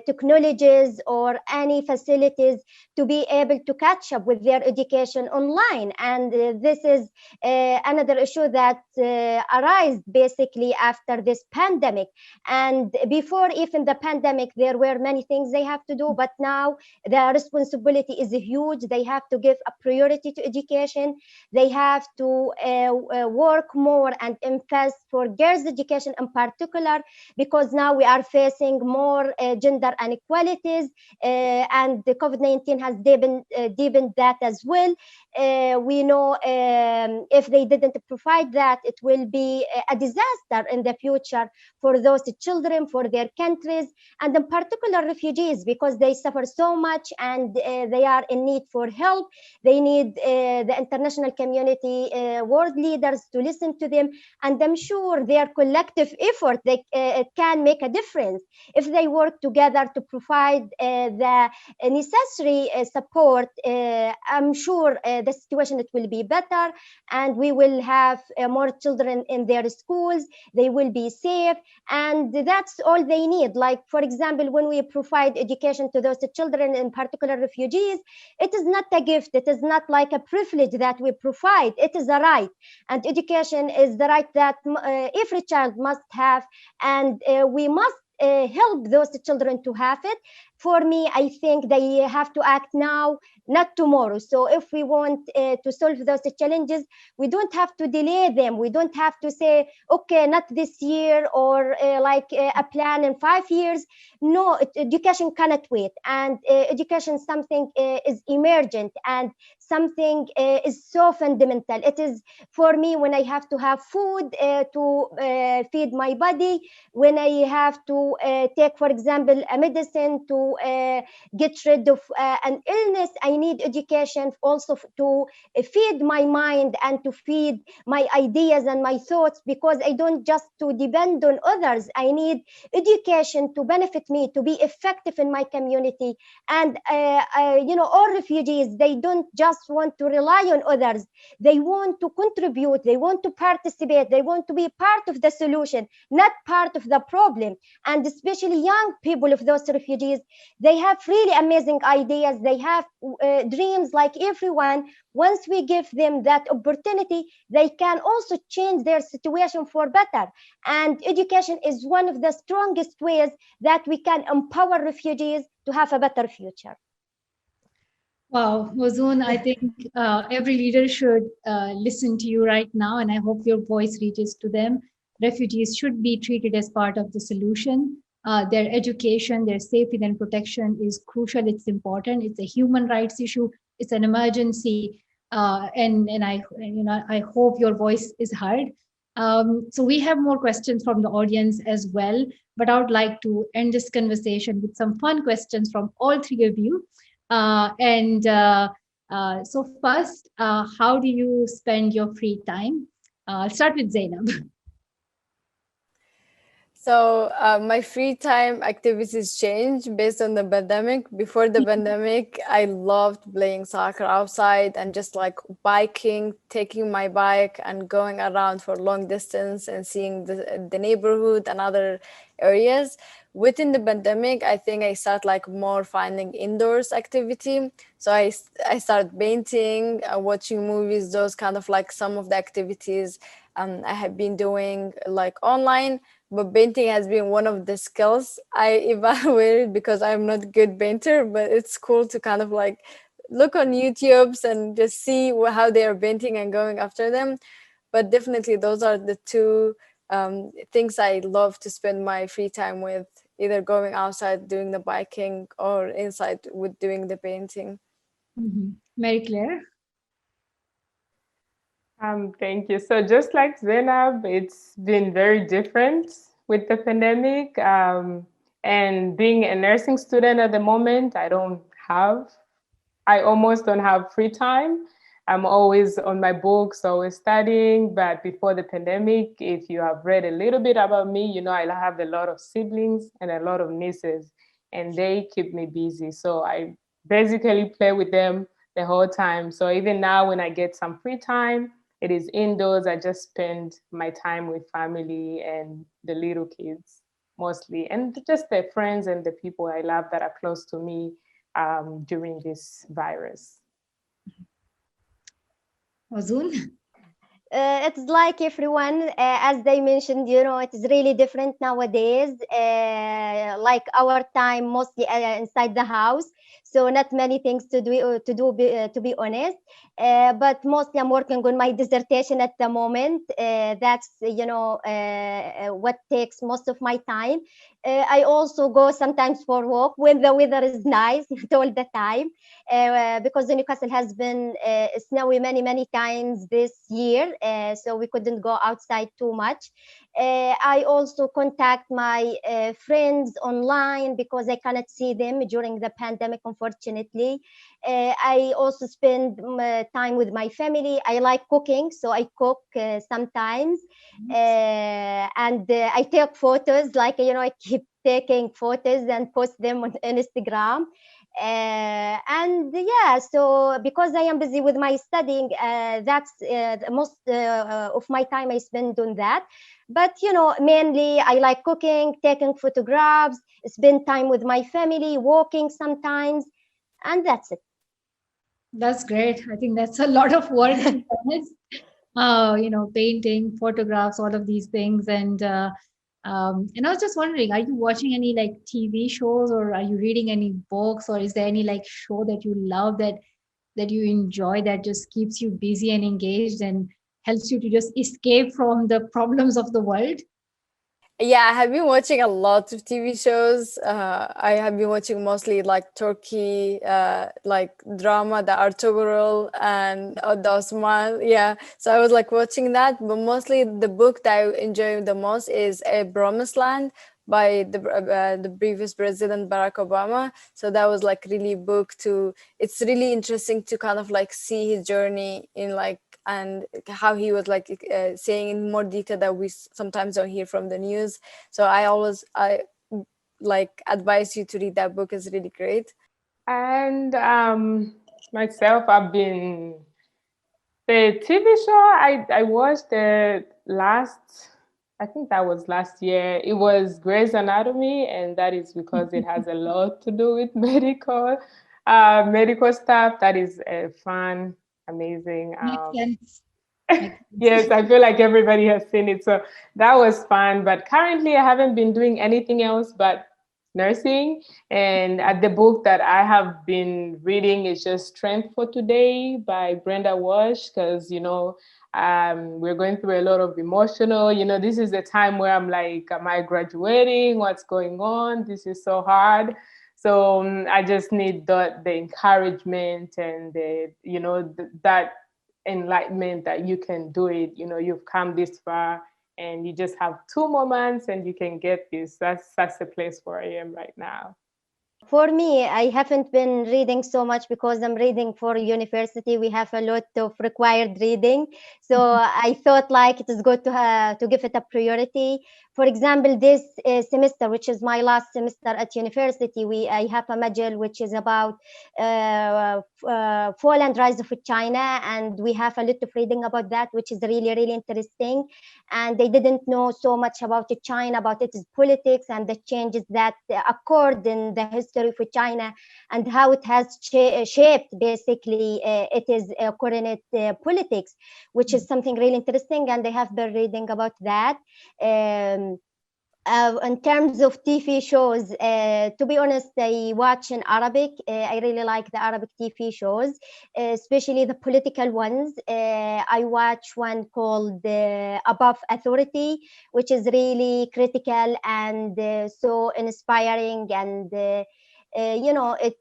technologies or any facilities to be able to catch up with their education online. And this is another issue that arose basically after this pandemic. And before even the pandemic, there were many things they have to do, but now the responsibility is huge. They have to give a priority to education. They have to work more and invest for girls' education in particular, because now we are facing more gender inequalities, and the COVID-19 has deepened that as well. We know if they didn't provide that, it will be a disaster in the future for those children, for their countries, and in particular refugees, because they suffer so much and they are in need for help. They need the international community, world leaders to listen to them, and I'm sure their collective effort, it can make a difference if they work together to provide the necessary support. I'm sure the situation, it will be better, and we will have more children in their schools. They will be safe, and that's all they need. Like, for example, when we provide education to those children, in particular refugees, it is not a gift. It is not like a privilege that we provide. It is a right, and education is the right that every child must have, and we must help those children to have it. for me, I think they have to act now, not tomorrow. So if we want to solve those challenges, we don't have to delay them. We don't have to say, okay, not this year, or a plan in 5 years. No, education cannot wait. And education, something is emergent, and something is so fundamental. It is, for me, when I have to have food to feed my body, when I have to take, for example, a medicine to get rid of an illness, I need education also to feed my mind and to feed my ideas and my thoughts, because I don't just to depend on others. I need education to benefit me, to be effective in my community. And all refugees, they don't just want to rely on others. They want to contribute, they want to participate, they want to be part of the solution, not part of the problem. And especially young people of those refugees, they have really amazing ideas, they have dreams like everyone. Once we give them that opportunity, they can also change their situation for better. And education is one of the strongest ways that we can empower refugees to have a better future. Wow, Muzoon, I think every leader should listen to you right now, and I hope your voice reaches to them. Refugees should be treated as part of the solution. Their education, their safety and protection is crucial. It's important. It's a human rights issue. It's an emergency, and I hope your voice is heard. So we have more questions from the audience as well, but I would like to end this conversation with some fun questions from all three of you. So first, how do you spend your free time? I'll start with Zaynab. So my free time activities change based on the pandemic. Before the pandemic, I loved playing soccer outside and just like biking, taking my bike and going around for long distance and seeing the neighborhood and other areas. Within the pandemic, I think I start like more finding indoors activity. So I started painting, watching movies, those kind of like some of the activities I have been doing like online. But painting has been one of the skills I evaluated because I'm not a good painter, but it's cool to kind of like look on YouTubes and just see how they are painting and going after them. But definitely those are the two things I love to spend my free time with, either going outside doing the biking or inside with doing the painting. Mm-hmm. Mary Claire? Thank you. So just like Zaynab, it's been very different with the pandemic. And being a nursing student at the moment, I almost don't have free time. I'm always on my books, always studying. But before the pandemic, if you have read a little bit about me, you know, I have a lot of siblings and a lot of nieces, and they keep me busy. So I basically play with them the whole time. So even now when I get some free time, it is indoors. I just spend my time with family and the little kids mostly, and just the friends and the people I love that are close to me during this virus. Muzoon? It's like everyone, as they mentioned, you know, it is really different nowadays. Like our time mostly inside the house, so not many things to do. To be honest, but mostly I'm working on my dissertation at the moment. That's what takes most of my time. I also go sometimes for walk when the weather is nice, not all the time, because the Newcastle has been snowy many times this year, so we couldn't go outside too much. I also contact my friends online because I cannot see them during the pandemic, unfortunately. I also spend time with my family. I like cooking, so I cook sometimes. And I take photos, like, you know, I keep taking photos and post them on Instagram. And yeah, so because I am busy with my studying, that's most of my time I spend on that. But, you know, mainly I like cooking, taking photographs, spend time with my family, walking sometimes, and that's it. That's great. I think that's a lot of work, to be honest. Painting, photographs, all of these things. And And I was just wondering, are you watching any like TV shows, or are you reading any books, or is there any like show that you love, that you enjoy, that just keeps you busy and engaged and helps you to just escape from the problems of the world? Yeah, I have been watching a lot of TV shows. I have been watching mostly like Turkey, like drama, the Artugrul and the Osman. Yeah, so I was like watching that, but mostly the book that I enjoy the most is A Promised Land by the previous president Barack Obama. So that was like really book to. It's really interesting to kind of like see his journey in like, and how he was like saying in more detail that we sometimes don't hear from the news. So I like advise you to read that book. It's really great. And myself, I've been the TV show I watched the last, I think that was last year. It was Grey's Anatomy, and that is because it has a lot to do with medical stuff. That is fun, amazing. Makes sense. Yes, I feel like everybody has seen it. So that was fun. But currently, I haven't been doing anything else but nursing. And the book that I have been reading is just Strength for Today by Brenda Walsh, because, we're going through a lot of emotional, this is the time where I'm like, am I graduating? What's going on? This is so hard. So I just need the encouragement and that enlightenment that you can do it. You've come this far and you just have 2 more months and you can get this. That's the place where I am right now. For me, I haven't been reading so much because I'm reading for university. We have a lot of required reading, so I thought like it is good to give it a priority. For example, this semester, which is my last semester at university, I have a module which is about fall and rise of China, and we have a lot of reading about that, which is really, really interesting. And they didn't know so much about China, about its politics and the changes that occurred in the history of China, and how it has shaped basically it is current politics, which is something really interesting. And they have been reading about that. In terms of TV shows, to be honest, I watch in Arabic. I really like the Arabic TV shows, especially the political ones. I watch one called Above Authority, which is really critical and so inspiring, and it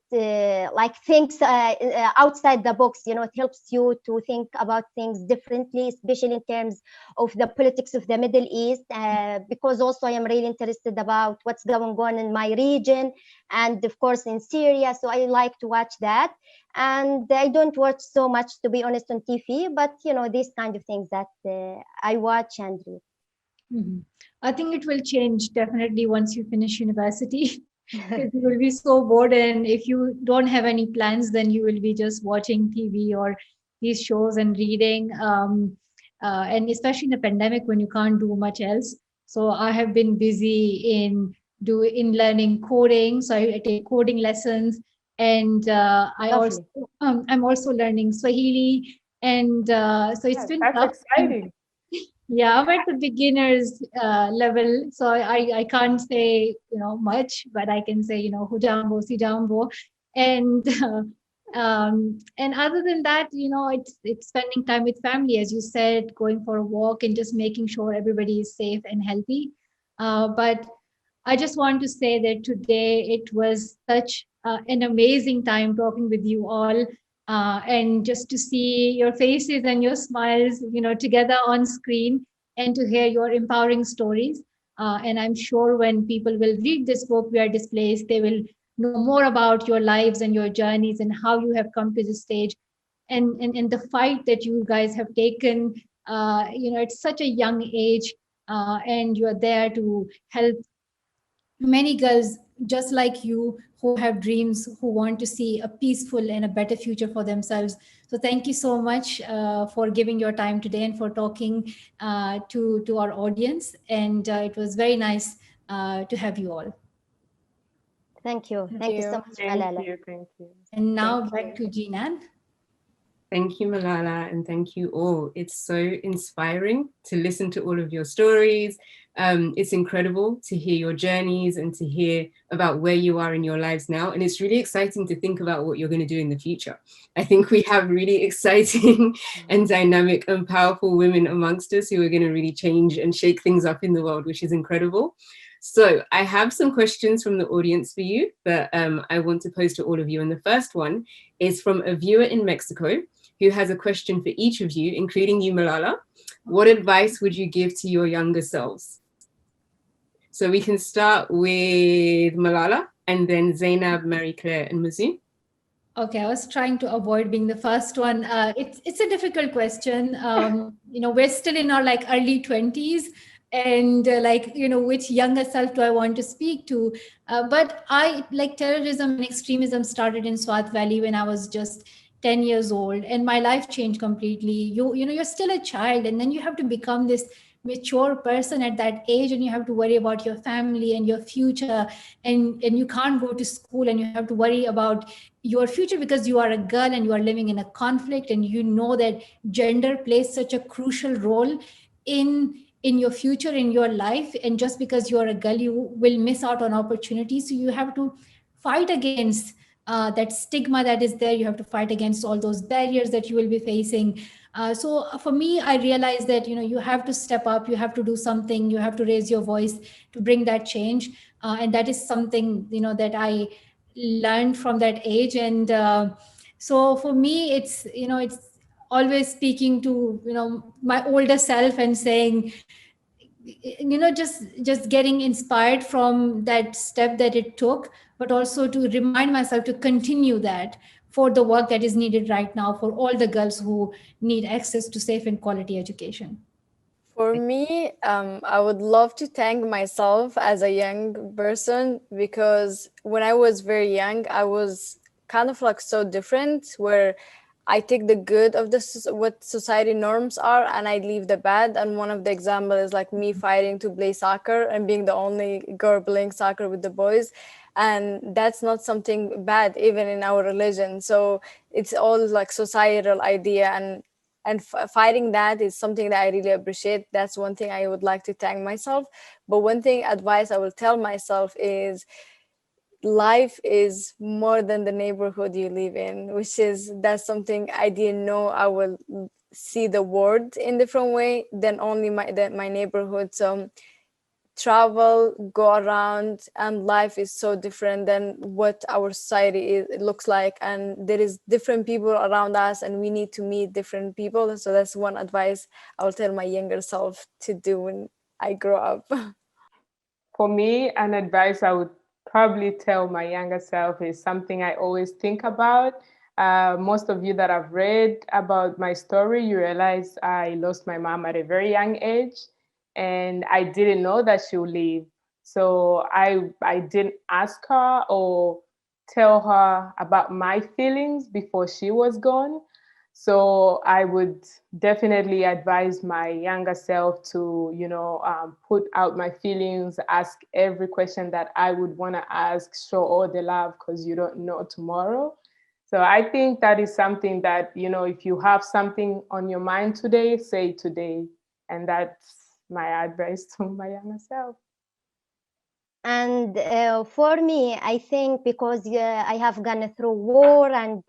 like thinks outside the box. It helps you to think about things differently, especially in terms of the politics of the Middle East, because also I am really interested about what's going on in my region, and of course in Syria. So I like to watch that. And I don't watch so much, to be honest, on TV, but these kind of things that I watch and read. Mm-hmm. I think it will change definitely once you finish university. Because you will be so bored, and if you don't have any plans, then you will be just watching TV or these shows and reading. And especially in the pandemic when you can't do much else. So I have been busy in learning coding. So I take coding lessons, and I'm also learning Swahili, and so it's been That's tough. exciting. Yeah, I'm at the beginners level, so I can't say much, but I can say hujambo, sijambo, and and other than that, it's spending time with family, as you said, going for a walk and just making sure everybody is safe and healthy. But I just want to say that today it was such an amazing time talking with you all. And just to see your faces and your smiles, together on screen, and to hear your empowering stories. And I'm sure when people will read this book, We Are Displaced, they will know more about your lives and your journeys and how you have come to this stage, and the fight that you guys have taken, at such a young age, and you're there to help many girls just like you who have dreams, who want to see a peaceful and a better future for themselves. So thank you so much for giving your time today and for talking to our audience. And it was very nice to have you all. Thank you. Thank you so much, Thank Malala. you. Thank you. And now Thank back to Jinan. Thank you, Malala, and thank you all. It's so inspiring to listen to all of your stories. It's incredible to hear your journeys and to hear about where you are in your lives now. And it's really exciting to think about what you're going to do in the future. I think we have really exciting and dynamic and powerful women amongst us who are going to really change and shake things up in the world, which is incredible. So I have some questions from the audience for you that I want to pose to all of you. And the first one is from a viewer in Mexico who has a question for each of you, including you, Malala. What advice would you give to your younger selves? So we can start with Malala and then Zaynab, Marie Claire, and Muzoon. Okay, I was trying to avoid being the first one. It's a difficult question. We're still in our early 20s, and which younger self do I want to speak to? But terrorism and extremism started in Swat Valley when I was just 10 years old, and my life changed completely. You're still a child, and then you have to become this mature person at that age, and you have to worry about your family and your future, and you can't go to school, and you have to worry about your future because you are a girl and you are living in a conflict, and you know that gender plays such a crucial role in your future, in your life, and just because you are a girl you will miss out on opportunities. So you have to fight against that stigma that is there. You have to fight against all those barriers that you will be facing. So for me, I realized that you have to step up, you have to do something, you have to raise your voice to bring that change, and that is something that I learned from that age. And so for me, it's always speaking to my older self and saying, just getting inspired from that step that it took, but also to remind myself to continue that for the work that is needed right now for all the girls who need access to safe and quality education. For me, I would love to thank myself as a young person, because when I was very young, I was kind of so different, where I take the good of what society norms are, and I leave the bad. And one of the examples is me fighting to play soccer and being the only girl playing soccer with the boys. And that's not something bad, even in our religion. So it's all societal idea, and fighting that is something that I really appreciate. That's one thing I would like to thank myself. But one thing advice I will tell myself is life is more than the neighborhood you live in, that's something I didn't know. I will see the world in different way than only my neighborhood. So travel, go around, and life is so different than what our society looks like, and there is different people around us, and we need to meet different people. So that's one advice I will tell my younger self to do when I grow up. For me, an advice I would probably tell my younger self is something I always think about. Most of you that have read about my story, you realize I lost my mom at a very young age, and I didn't know that she would leave. So I didn't ask her or tell her about my feelings before she was gone. So I would definitely advise my younger self to, put out my feelings, ask every question that I would want to ask, show all the love, because you don't know tomorrow. So I think that is something that, if you have something on your mind today, say today. And that's my advice to my younger self. And for me, I think because I have gone through war and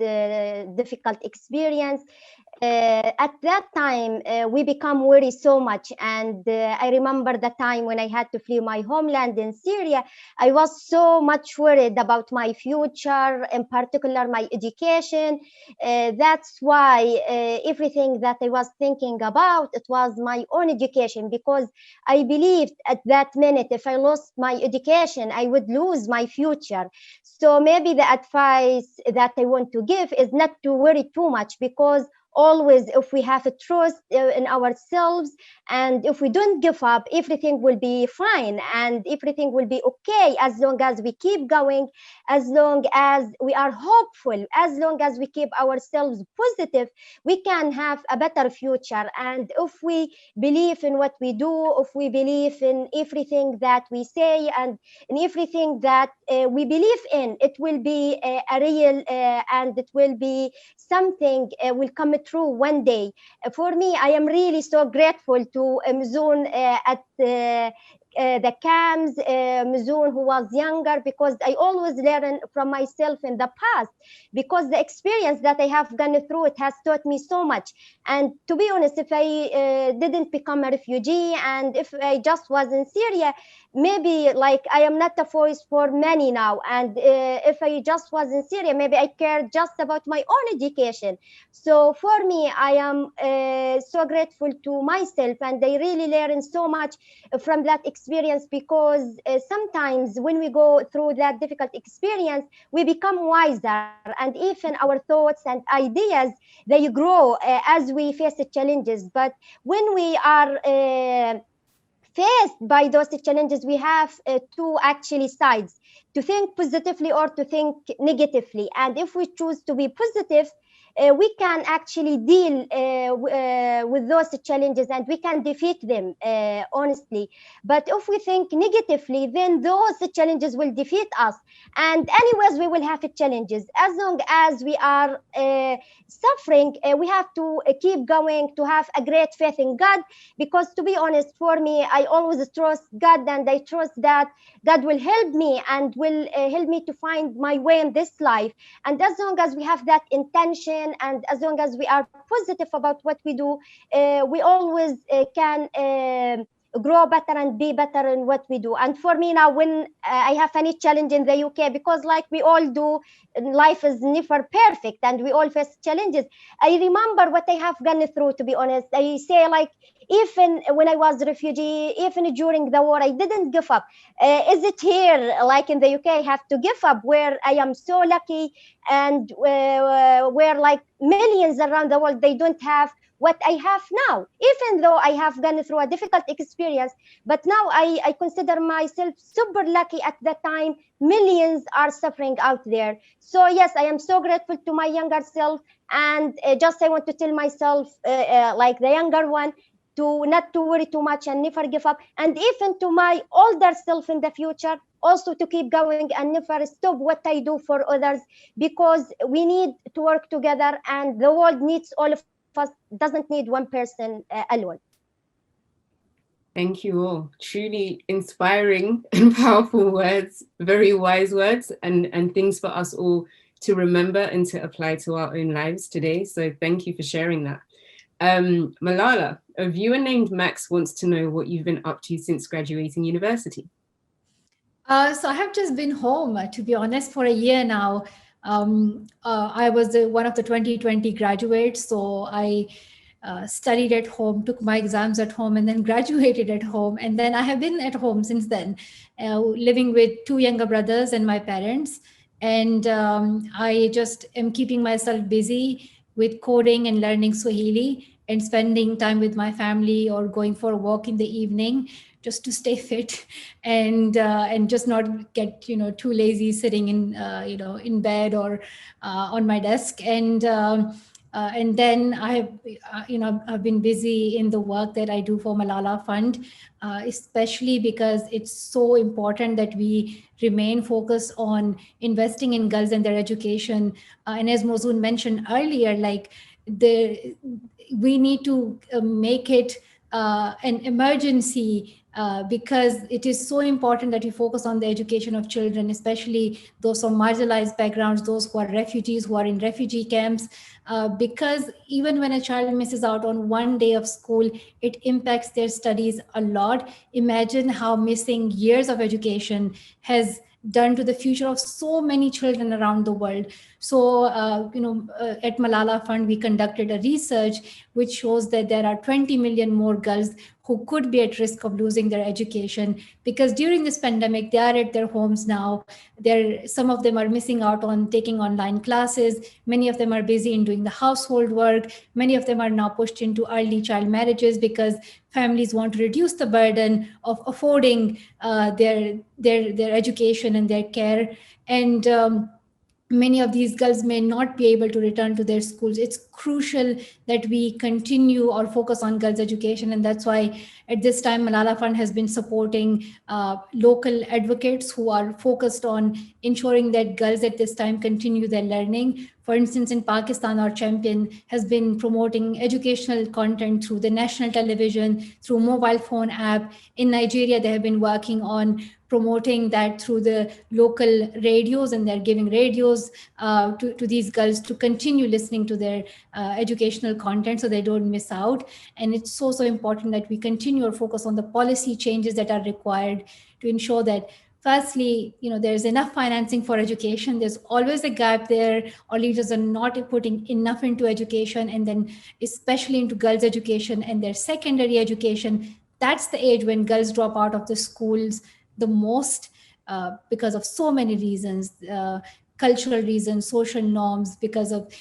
difficult experience, at that time, we become worried so much. And I remember the time when I had to flee my homeland in Syria. I was so much worried about my future, in particular my education. That's why everything that I was thinking about, it was my own education, because I believed at that minute, if I lost my education, I would lose my future. So maybe the advice that I want to give is not to worry too much, because always, if we have a trust in ourselves, and if we don't give up, everything will be fine and everything will be okay, as long as we keep going, as long as we are hopeful, as long as we keep ourselves positive, we can have a better future. And if we believe in what we do, if we believe in everything that we say and in everything that we believe in, it will be a real and it will be something will come true one day. For me, I am really so grateful to Muzoon at the camps, Muzoon who was younger, because I always learn from myself in the past, because the experience that I have gone through, it has taught me so much. And to be honest, if I didn't become a refugee and if I just was in Syria, maybe like I am not a voice for many now. And if I just was in Syria, maybe I cared just about my own education. So for me, I am so grateful to myself, and I really learned so much from that experience, because sometimes when we go through that difficult experience, we become wiser, and even our thoughts and ideas, they grow as we face the challenges. But when we are faced by those challenges, we have two actually sides: to think positively or to think negatively. And if we choose to be positive, we can actually deal with those challenges and we can defeat them honestly. But if we think negatively, then those challenges will defeat us. And anyways, we will have challenges. As long as we are suffering, we have to keep going, to have a great faith in God, because to be honest, for me, I always trust God, and I trust that God will help me and will help me to find my way in this life. And as long as we have that intention, and as long as we are positive about what we do, we always can grow better and be better in what we do. And for me now, when I have any challenge in the UK, because like we all do, life is never perfect and we all face challenges. I remember what I have gone through, to be honest. I say, like, even when I was a refugee, even during the war, I didn't give up. Is it here, like in the UK, I have to give up, where I am so lucky, and where like millions around the world, they don't have what I have now, even though I have gone through a difficult experience. But now I consider myself super lucky. At that time, millions are suffering out there. So yes, I am so grateful to my younger self. And just I want to tell myself, like the younger one, to not to worry too much and never give up. And even to my older self in the future, also to keep going and never stop what I do for others, because we need to work together, and the world needs all of us, doesn't need one person alone. Thank you all. Truly inspiring and powerful words, very wise words, and things for us all to remember and to apply to our own lives today. So thank you for sharing that. Malala, a viewer named Max wants to know what you've been up to since graduating university. So I have just been home, to be honest, for a year now. I was one of the 2020 graduates, so I studied at home, took my exams at home, and then graduated at home. And then I have been at home since then, living with two younger brothers and my parents. And I just am keeping myself busy with coding and learning Swahili, and spending time with my family or going for a walk in the evening, just to stay fit and just not get too lazy sitting in in bed or on my desk. And then I've been busy in the work that I do for Malala Fund, especially because it's so important that we remain focused on investing in girls and their education. And as Muzoon mentioned earlier, like we need to make it an emergency, because it is so important that we focus on the education of children, especially those from marginalized backgrounds, those who are refugees, who are in refugee camps, because even when a child misses out on one day of school, it impacts their studies a lot. Imagine how missing years of education has done to the future of so many children around the world. So, at Malala Fund, we conducted a research which shows that there are 20 million more girls who could be at risk of losing their education, because during this pandemic, they are at their homes now. Some of them are missing out on taking online classes. Many of them are busy in doing the household work. Many of them are now pushed into early child marriages because families want to reduce the burden of affording their education and their care. And many of these girls may not be able to return to their schools. It's crucial that we continue or focus on girls' education. And that's why at this time, Malala Fund has been supporting local advocates who are focused on ensuring that girls at this time continue their learning. For instance, in Pakistan, our champion has been promoting educational content through the national television, through mobile phone app. In Nigeria, they have been working on promoting that through the local radios, and they're giving radios to these girls to continue listening to their educational content so they don't miss out. And it's so important that we continue our focus on the policy changes that are required to ensure that, firstly, there's enough financing for education. There's always a gap there, or leaders are not putting enough into education, and then especially into girls' education and their secondary education. That's the age when girls drop out of the schools the most, because of so many reasons, cultural reasons, social norms, because of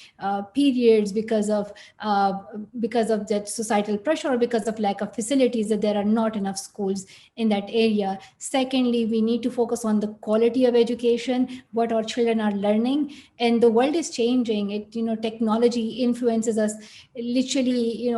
periods, because of that societal pressure, or because of lack of facilities, that there are not enough schools in that area. Secondly, we need to focus on the quality of education, what our children are learning. And the world is changing. Technology influences us literally,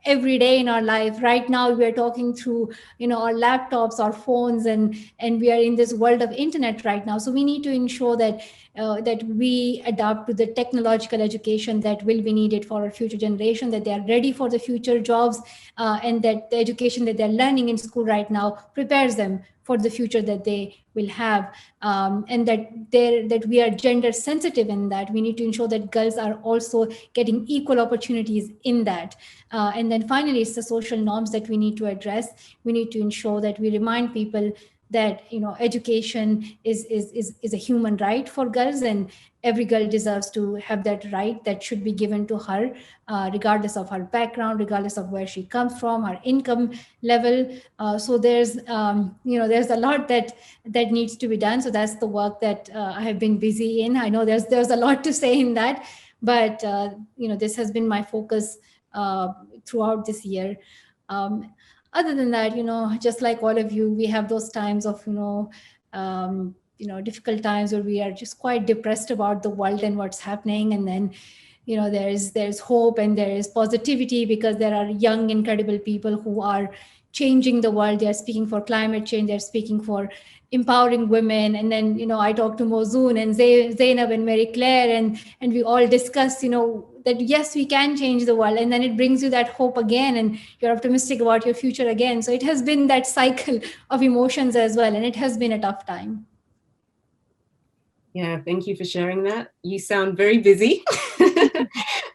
every day in our life. Right now we are talking through our laptops, our phones, and we are in this world of internet right now. So we need to ensure that we adapt to the technological education that will be needed for our future generation, that they are ready for the future jobs, and that the education that they're learning in school right now prepares them for the future that they will have, and that we are gender sensitive in that. We need to ensure that girls are also getting equal opportunities in that. And then finally, it's the social norms that we need to address. We need to ensure that we remind people that education is a human right for girls, and every girl deserves to have that right that should be given to her, regardless of her background, regardless of where she comes from, her income level. So there's a lot that needs to be done. So that's the work that I have been busy in. I know there's a lot to say in that, but this has been my focus throughout this year. Other than that, just like all of you, we have those times of difficult times where we are just quite depressed about the world and what's happening. And then there's hope and there is positivity, because there are young, incredible people who are changing the world. They're speaking for climate change, they're speaking for empowering women. And then I talked to Muzoon and Zaynab and Mary Claire, and we all discussed that yes, we can change the world. And then it brings you that hope again, and you're optimistic about your future again. So it has been that cycle of emotions as well, and it has been a tough time. Yeah, thank you for sharing that. You sound very busy.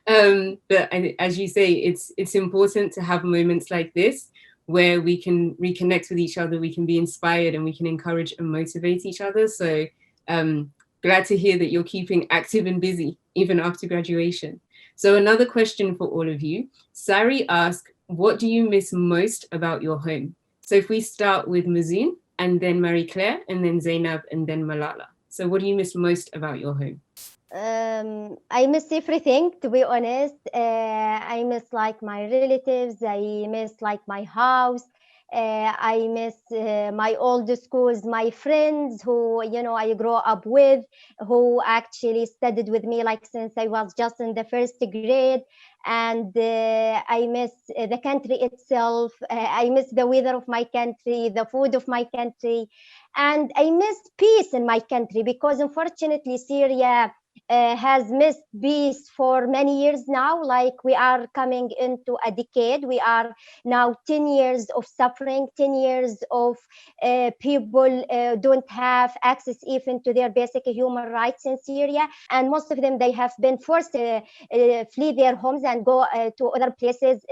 But as you say, it's important to have moments like this where we can reconnect with each other, we can be inspired, and we can encourage and motivate each other. So glad to hear that you're keeping active and busy even after graduation. So another question for all of you. Sari asked, what do you miss most about your home? So if we start with Muzoon, and then Marie Claire, and then Zaynab, and then Malala. So what do you miss most about your home? I miss everything, to be honest. I miss like my relatives. I miss like my house. I miss my old schools, my friends who, I grew up with, who actually studied with me like since I was just in the first grade. And I miss the country itself. I miss the weather of my country, the food of my country. And I miss peace in my country, because unfortunately Syria has missed peace for many years now. Like we are coming into a decade. We are now 10 years of suffering, 10 years of people don't have access even to their basic human rights in Syria. And most of them, they have been forced to flee their homes and go to other places,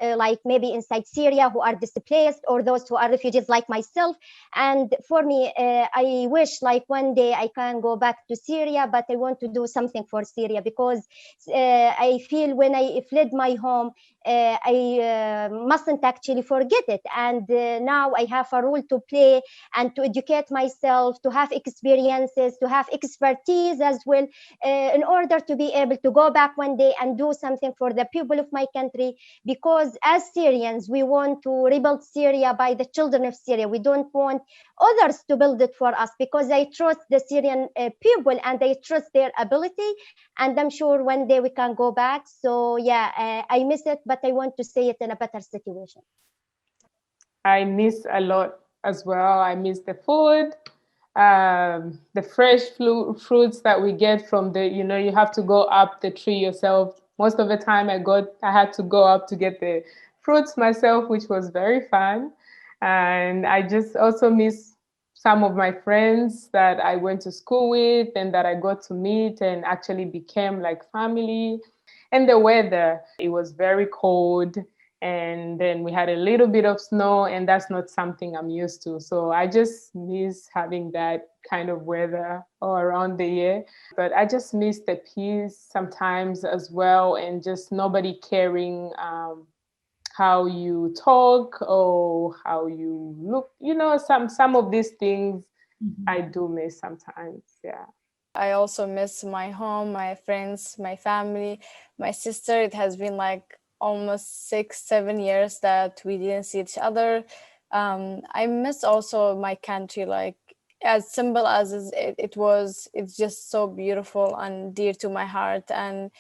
like maybe inside Syria, who are displaced, or those who are refugees like myself. And for me, I wish like one day I can go back to Syria, but I want to do something for Syria, because I feel when I fled my home, I mustn't actually forget it. And now I have a role to play and to educate myself, to have experiences, to have expertise as well, in order to be able to go back one day and do something for the people of my country. Because as Syrians, we want to rebuild Syria by the children of Syria. We don't want others to build it for us, because I trust the Syrian people and I trust their ability. And I'm sure one day we can go back. So yeah, I miss it, but I want to see it in a better situation. I miss a lot as well. I miss the food, the fresh fruits that we get from the, you have to go up the tree yourself. Most of the time I had to go up to get the fruits myself, which was very fun. And I just also miss some of my friends that I went to school with and that I got to meet and actually became like family. And the weather, it was very cold. And then we had a little bit of snow, and that's not something I'm used to. So I just miss having that kind of weather all around the year. But I just miss the peace sometimes as well, and just nobody caring how you talk or how you look. Some of these things I do miss sometimes. Yeah. I also miss my home, my friends, my family, my sister. It has been like almost 6-7 years that we didn't see each other. I miss also my country, like as simple as it was. It's just so beautiful and dear to my heart. And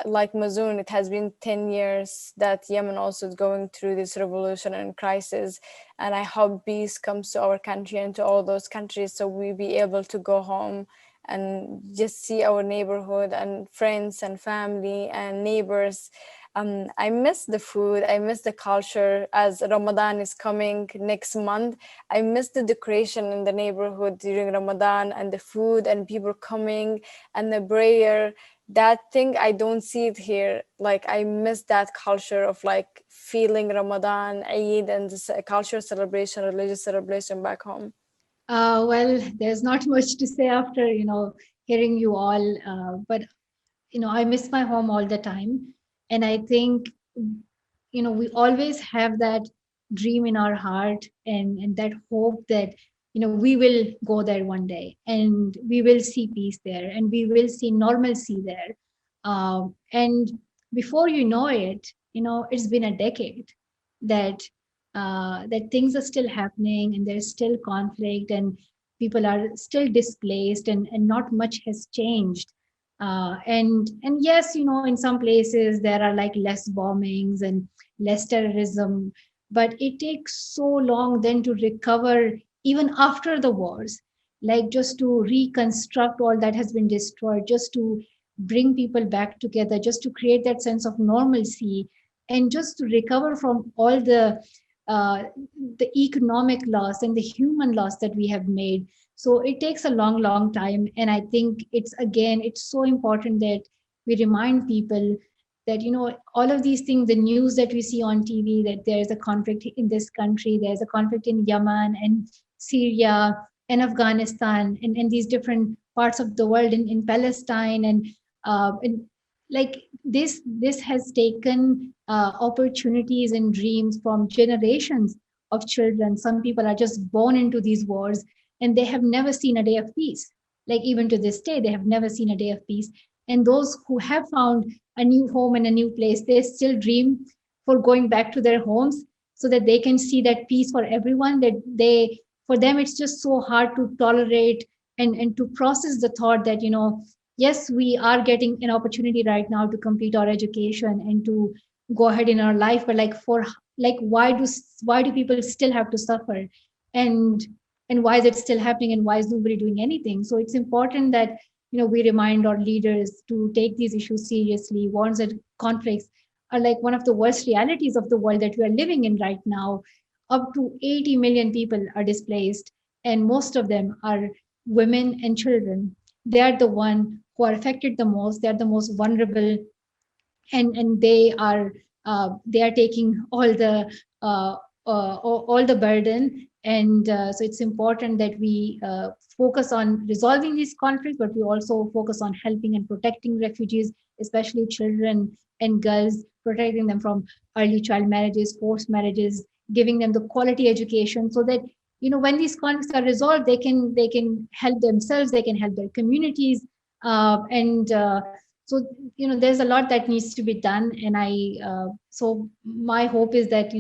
like Muzoon, it has been 10 years that Yemen also is going through this revolution and crisis. And I hope peace comes to our country and to all those countries, so we be able to go home and just see our neighborhood and friends and family and neighbors. I miss the food. I miss the culture. As Ramadan is coming next month, I miss the decoration in the neighborhood during Ramadan, and the food and people coming and the prayer. That thing, I don't see it here. Like I miss that culture of like feeling Ramadan, Eid, and this cultural celebration, religious celebration back home. Well, there's not much to say after, hearing you all. But, I miss my home all the time. And I think, we always have that dream in our heart, and that hope that, we will go there one day and we will see peace there and we will see normalcy there. And before you know it, it's been a decade that that things are still happening and there's still conflict and people are still displaced, and not much has changed. And yes, in some places there are like less bombings and less terrorism, but it takes so long then to recover even after the wars, like just to reconstruct all that has been destroyed, just to bring people back together, just to create that sense of normalcy, and just to recover from all uh, the economic loss and the human loss that we have made. So it takes a long time, and I think it's so important that we remind people that all of these things, the news that we see on TV, that there's a conflict in this country, there's a conflict in Yemen and Syria and Afghanistan, and these different parts of the world, in Palestine, and like this has taken opportunities and dreams from generations of children. Some people are just born into these wars and they have never seen a day of peace. Like even to this day, they have never seen a day of peace. And those who have found a new home and a new place, they still dream for going back to their homes so that they can see that peace for everyone. That for them, it's just so hard to tolerate and to process the thought that, yes, we are getting an opportunity right now to complete our education and to go ahead in our life, but why do people still have to suffer? And why is it still happening, and why is nobody doing anything? So it's important that we remind our leaders to take these issues seriously. Wars and conflicts are like one of the worst realities of the world that we are living in right now. Up to 80 million people are displaced, and most of them are women and children. They are the one who are affected the most. They are the most vulnerable, and they are taking all the burden. And so it's important that we focus on resolving these conflicts, but we also focus on helping and protecting refugees, especially children and girls, protecting them from early child marriages, forced marriages, giving them the quality education, so that when these conflicts are resolved, they can help themselves, they can help their communities. And so there's a lot that needs to be done. And so my hope is that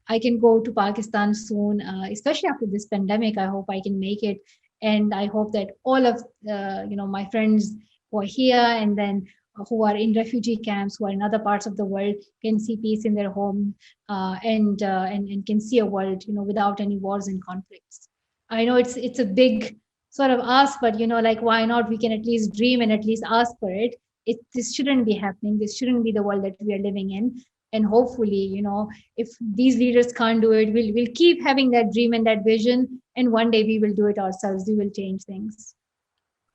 I can go to Pakistan soon, especially after this pandemic. I hope I can make it, and I hope that all of my friends who are here, and then who are in refugee camps, who are in other parts of the world, can see peace in their home, and can see a world without any wars and conflicts. I know it's a big sort of ask, but like, why not? We can at least dream and at least ask for it. This shouldn't be happening. This shouldn't be the world that we are living in. And hopefully, if these leaders can't do it, we'll keep having that dream and that vision, and one day we will do it ourselves. We will change things.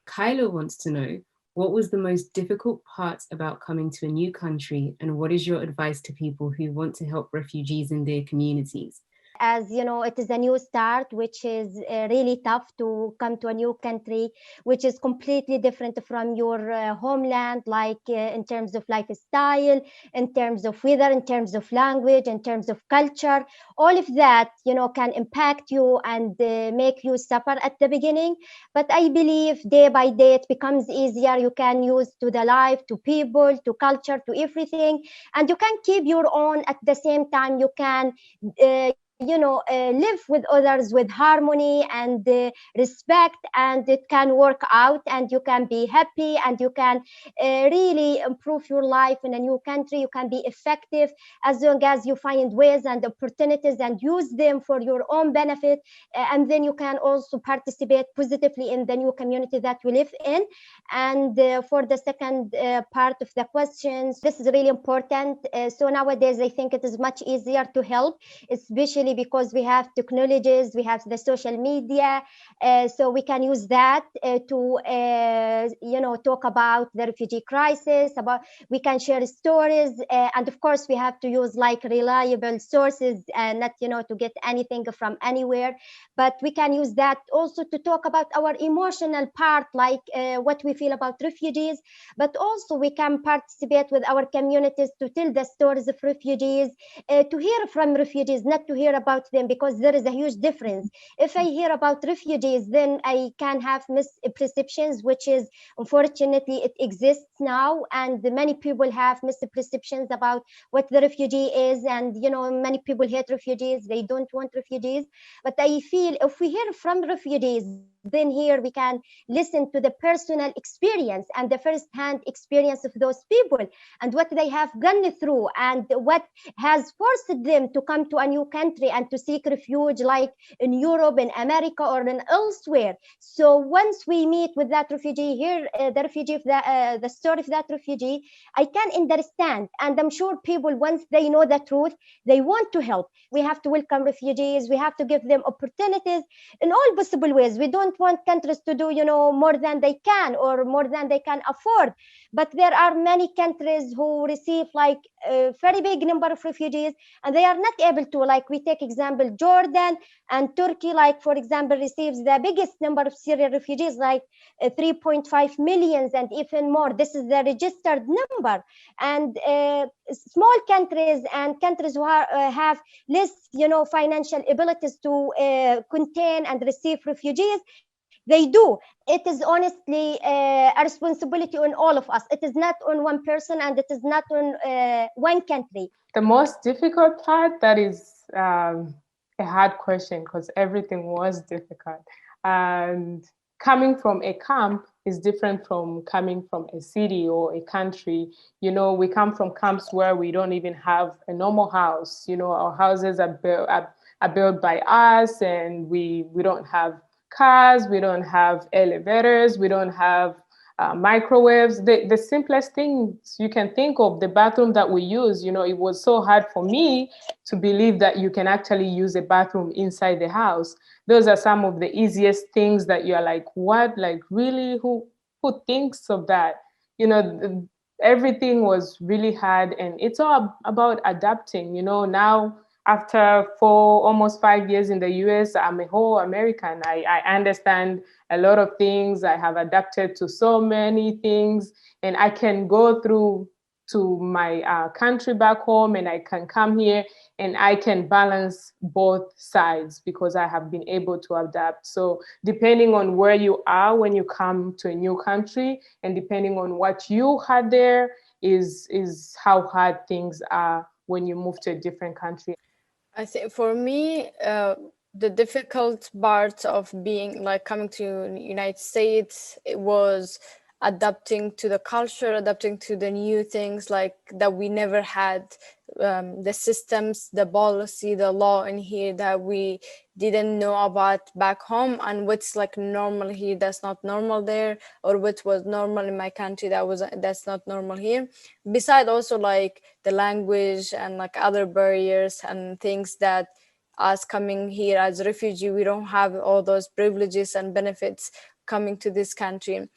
Kyla wants to know, what was the most difficult part about coming to a new country, and what is your advice to people who want to help refugees in their communities? As you know, it is a new start, which is really tough to come to a new country, which is completely different from your homeland, like in terms of lifestyle, in terms of weather, in terms of language, in terms of culture. All of that, can impact you and make you suffer at the beginning. But I believe day by day it becomes easier. You can use to the life, to people, to culture, to everything, and you can keep your own. At the same time, you can live with others with harmony and respect, and it can work out, and you can be happy, and you can really improve your life in a new country. You can be effective as long as you find ways and opportunities and use them for your own benefit, and then you can also participate positively in the new community that we live in. And for the second part of the questions, this is really important. So nowadays I think it is much easier to help, especially because we have technologies, we have the social media, so we can use that to talk about the refugee crisis. We can share stories, and of course we have to use like reliable sources, and not to get anything from anywhere. But we can use that also to talk about our emotional part, like what we feel about refugees. But also we can participate with our communities to tell the stories of refugees, to hear from refugees, not to hear about them, because there is a huge difference. If I hear about refugees, then I can have misperceptions, which is unfortunately it exists now, and many people have misperceptions about what the refugee is. And many people hate refugees, they don't want refugees. But I feel if we hear from refugees, then here we can listen to the personal experience and the first-hand experience of those people, and what they have gone through, and what has forced them to come to a new country and to seek refuge, like in Europe, in America, or in elsewhere. So once we meet with that refugee, hear the story of that refugee, I can understand. And I'm sure people, once they know the truth, they want to help. We have to welcome refugees. We have to give them opportunities in all possible ways. We don't want countries to do more than they can, or more than they can afford. But there are many countries who receive like a very big number of refugees, and they are not able to, like, we take example Jordan and Turkey, like for example, receives the biggest number of Syrian refugees, like 3.5 million and even more. This is the registered number. And small countries and countries who have less financial abilities to contain and receive refugees, they do. It is honestly a responsibility on all of us. It is not on one person, and it is not on one country. The most difficult part, that is a hard question, because everything was difficult. And coming from a camp is different from coming from a city or a country. We come from camps where we don't even have a normal house. Our houses are built by us, and we don't have cars, we don't have elevators, we don't have microwaves. The simplest things you can think of, the bathroom that we use, it was so hard for me to believe that you can actually use a bathroom inside the house. Those are some of the easiest things that you're like, what? Like, really? Who thinks of that? Everything was really hard, and it's all about adapting. Now, after almost 5 years in the US, I'm a whole American. I understand a lot of things. I have adapted to so many things, and I can go through to my country back home, and I can come here and I can balance both sides because I have been able to adapt. So depending on where you are when you come to a new country, and depending on what you had there, is how hard things are when you move to a different country. I think for me, the difficult part of being like coming to the United States, it was adapting to the culture, adapting to the new things like that we never had, the systems, the policy, the law in here that we didn't know about back home, and what's like normal here that's not normal there, or what was normal in my country that's not normal here. Besides also like the language and like other barriers and things that us coming here as a refugee, we don't have all those privileges and benefits coming to this country.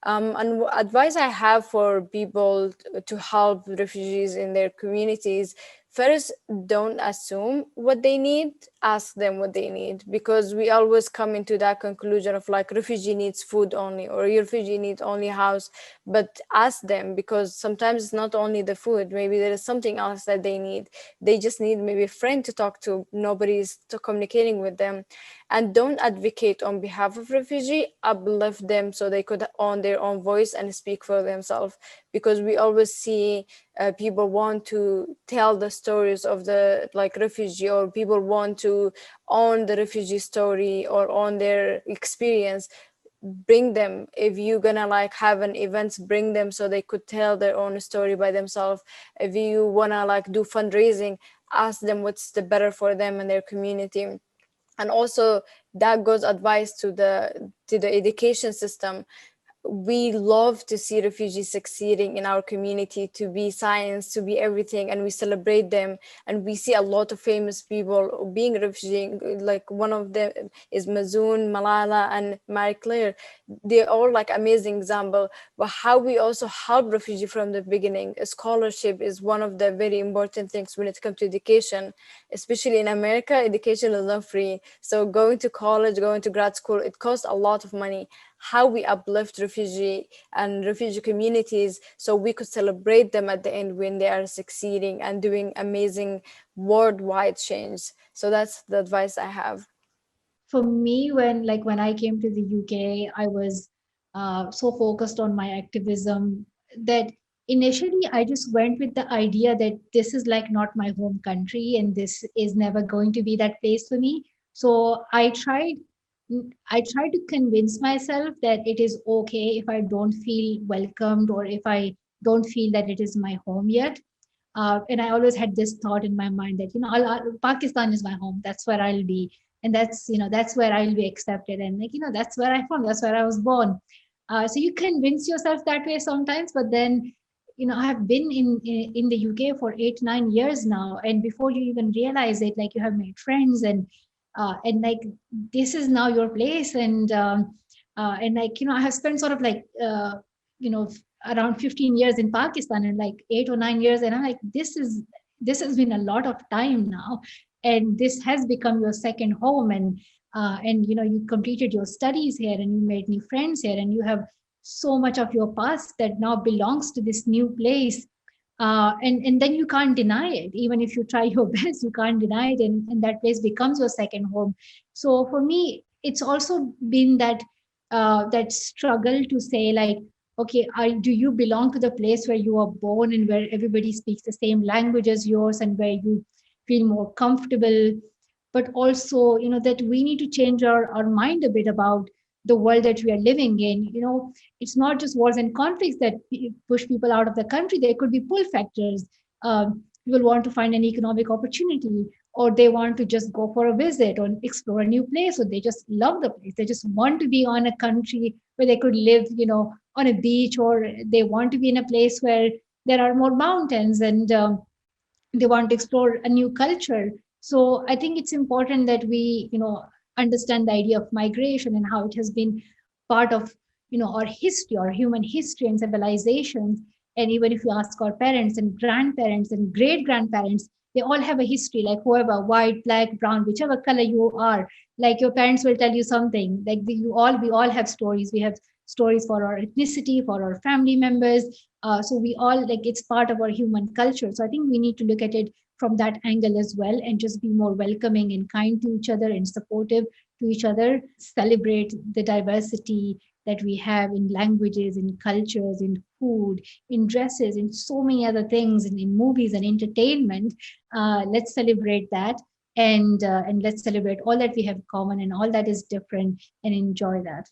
And advice I have for people to help refugees in their communities: first, don't assume what they need, ask them what they need, because we always come into that conclusion of like refugee needs food only, or refugee needs only house. But ask them, because sometimes it's not only the food, maybe there is something else that they need. They just need maybe a friend to talk to, nobody's communicating with them. And don't advocate on behalf of refugee, uplift them so they could own their own voice and speak for themselves, because we always see people want to tell the stories of the like refugee, or people want to own the refugee story or own their experience. Bring them, if you're gonna like have an event, bring them so they could tell their own story by themselves. If you wanna like do fundraising, ask them what's the better for them and their community. And also that goes advice to the education system. We love to see refugees succeeding in our community, to be science, to be everything, and we celebrate them. And we see a lot of famous people being refugee, like one of them is Muzoon, Malala, and Marie Claire. They're all like amazing example. But how we also help refugee from the beginning. A scholarship is one of the very important things when it comes to education, especially in America. Education is not free, so going to college, going to grad school, it costs a lot of money. How we uplift refugee and refugee communities so we could celebrate them at the end when they are succeeding and doing amazing worldwide change. So that's the advice I have. For me, when I came to the UK, I was so focused on my activism that initially I just went with the idea that this is like not my home country and this is never going to be that place for me. So I tried to convince myself that it is okay if I don't feel welcomed or if I don't feel that it is my home yet. And I always had this thought in my mind that Pakistan is my home. That's where I'll be, and that's where I'll be accepted, and that's where I'm from. That's where I was born. So you convince yourself that way sometimes, but then I have been in the UK for 8-9 years now, and before you even realize it, like you have made friends, and like this is now your place, and like I have spent sort of like you know around 15 years in Pakistan and like 8 or 9 years, and I'm like, this has been a lot of time now, and this has become your second home, and you completed your studies here, and you made new friends here, and you have so much of your past that now belongs to this new place. And then you can't deny it, even if you try your best, you can't deny it, and that place becomes your second home. So for me, it's also been that struggle to say, like, okay, do you belong to the place where you are born and where everybody speaks the same language as yours and where you feel more comfortable? But also, that we need to change our mind a bit about the world that we are living in. It's not just wars and conflicts that push people out of the country. There could be pull factors. People want to find an economic opportunity, or they want to just go for a visit or explore a new place, or they just love the place. They just want to be on a country where they could live, on a beach, or they want to be in a place where there are more mountains, and they want to explore a new culture. So I think it's important that we, understand the idea of migration and how it has been part of, our history, our human history and civilizations. And even if you ask our parents and grandparents and great grandparents, they all have a history, like whoever, white, black, brown, whichever color you are. Like your parents will tell you something. Like we all have stories. We have stories for our ethnicity, for our family members. So we all, like, it's part of our human culture. So I think we need to look at it from that angle as well, and just be more welcoming and kind to each other and supportive to each other. Celebrate the diversity that we have in languages, in cultures, in food, in dresses, in so many other things, in movies and entertainment. Let's celebrate that, and let's celebrate all that we have in common and all that is different, and enjoy that.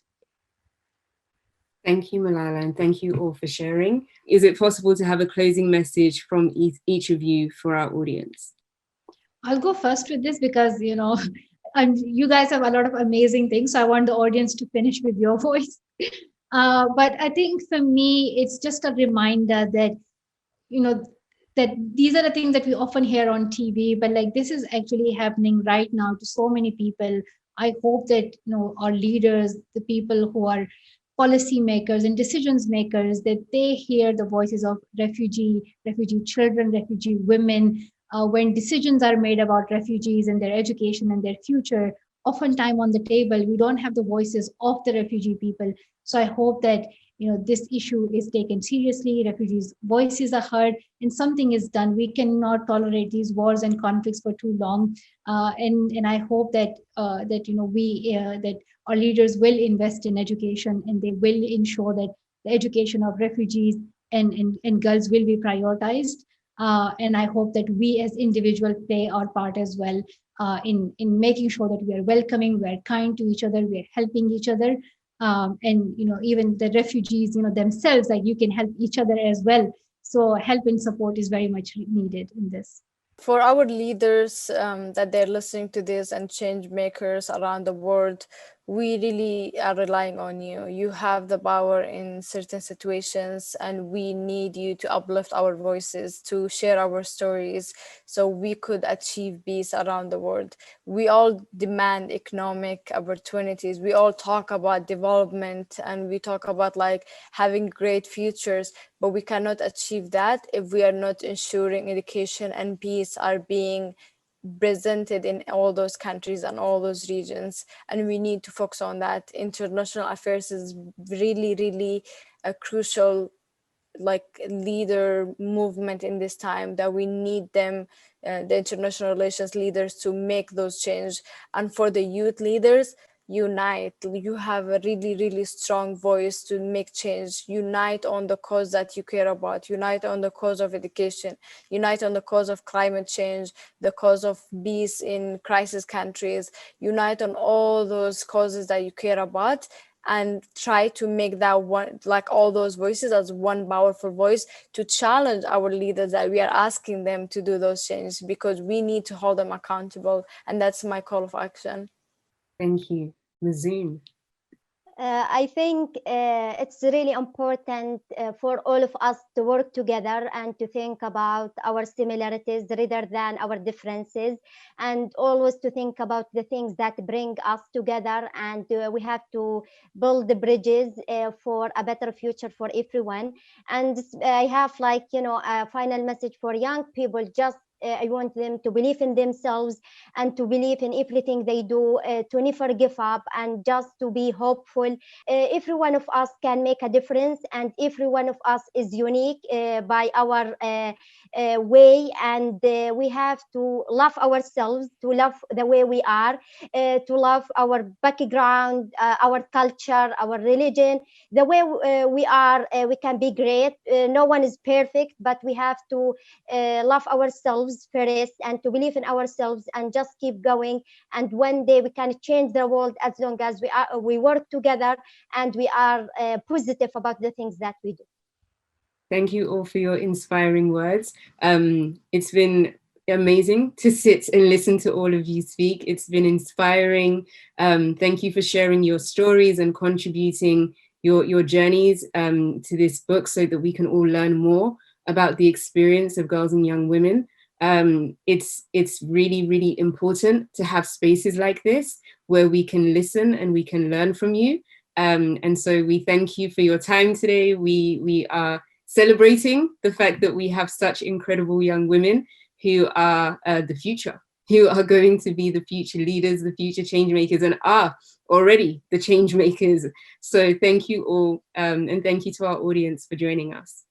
Thank you, Malala, and thank you all for sharing. Is it possible to have a closing message from each of you for our audience? I'll go first with this because, and you guys have a lot of amazing things. So I want the audience to finish with your voice. But I think for me, it's just a reminder that, that these are the things that we often hear on TV, but like this is actually happening right now to so many people. I hope that, our leaders, the people who are policymakers and decisions makers, that they hear the voices of refugee children, refugee women. When decisions are made about refugees and their education and their future, oftentimes on the table, we don't have the voices of the refugee people. So I hope that, this issue is taken seriously, refugees' voices are heard, and something is done. We cannot tolerate these wars and conflicts for too long. And I hope that that our leaders will invest in education, and they will ensure that the education of refugees and girls will be prioritized. And I hope that we as individuals play our part as well, in making sure that we are welcoming, we are kind to each other, we are helping each other. And even the refugees, themselves, like you can help each other as well. So help and support is very much needed in this. For our leaders that they're listening to this, and change makers around the world, we really are relying on you. You have the power in certain situations, and we need you to uplift our voices, to share our stories, so we could achieve peace around the world. We all demand economic opportunities. We all talk about development, and we talk about like having great futures, but we cannot achieve that if we are not ensuring education and peace are being presented in all those countries and all those regions. And we need to focus on that. International affairs is really, really a crucial like leader movement in this time, that we need them, the international relations leaders, to make those change. And for the youth leaders, unite. You have a really, really strong voice to make change. Unite on the cause that you care about. Unite on the cause of education. Unite on the cause of climate change, the cause of peace in crisis countries. Unite on all those causes that you care about, and try to make that one, like all those voices, as one powerful voice to challenge our leaders, that we are asking them to do those changes, because we need to hold them accountable. And that's my call of action. Thank you. Muzoon. I think it's really important for all of us to work together and to think about our similarities rather than our differences, and always to think about the things that bring us together. And we have to build the bridges for a better future for everyone. And I have a final message for young people. Just I want them to believe in themselves and to believe in everything they do, to never give up, and just to be hopeful. Every one of us can make a difference, and every one of us is unique by our way. And we have to love ourselves, to love the way we are, to love our background, our culture, our religion. The way we are, we can be great. No one is perfect, but we have to love ourselves first, and to believe in ourselves, and just keep going. And one day we can change the world, as long as we work together and we are positive about the things that we do. Thank you all for your inspiring words. It's been amazing to sit and listen to all of you speak. It's been inspiring. Thank you for sharing your stories and contributing your journeys to this book so that we can all learn more about the experience of girls and young women. It's really, really important to have spaces like this where we can listen and we can learn from you. And so we thank you for your time today. We are celebrating the fact that we have such incredible young women who are the future, who are going to be the future leaders, the future change makers, and are already the change makers. So thank you all, and thank you to our audience for joining us.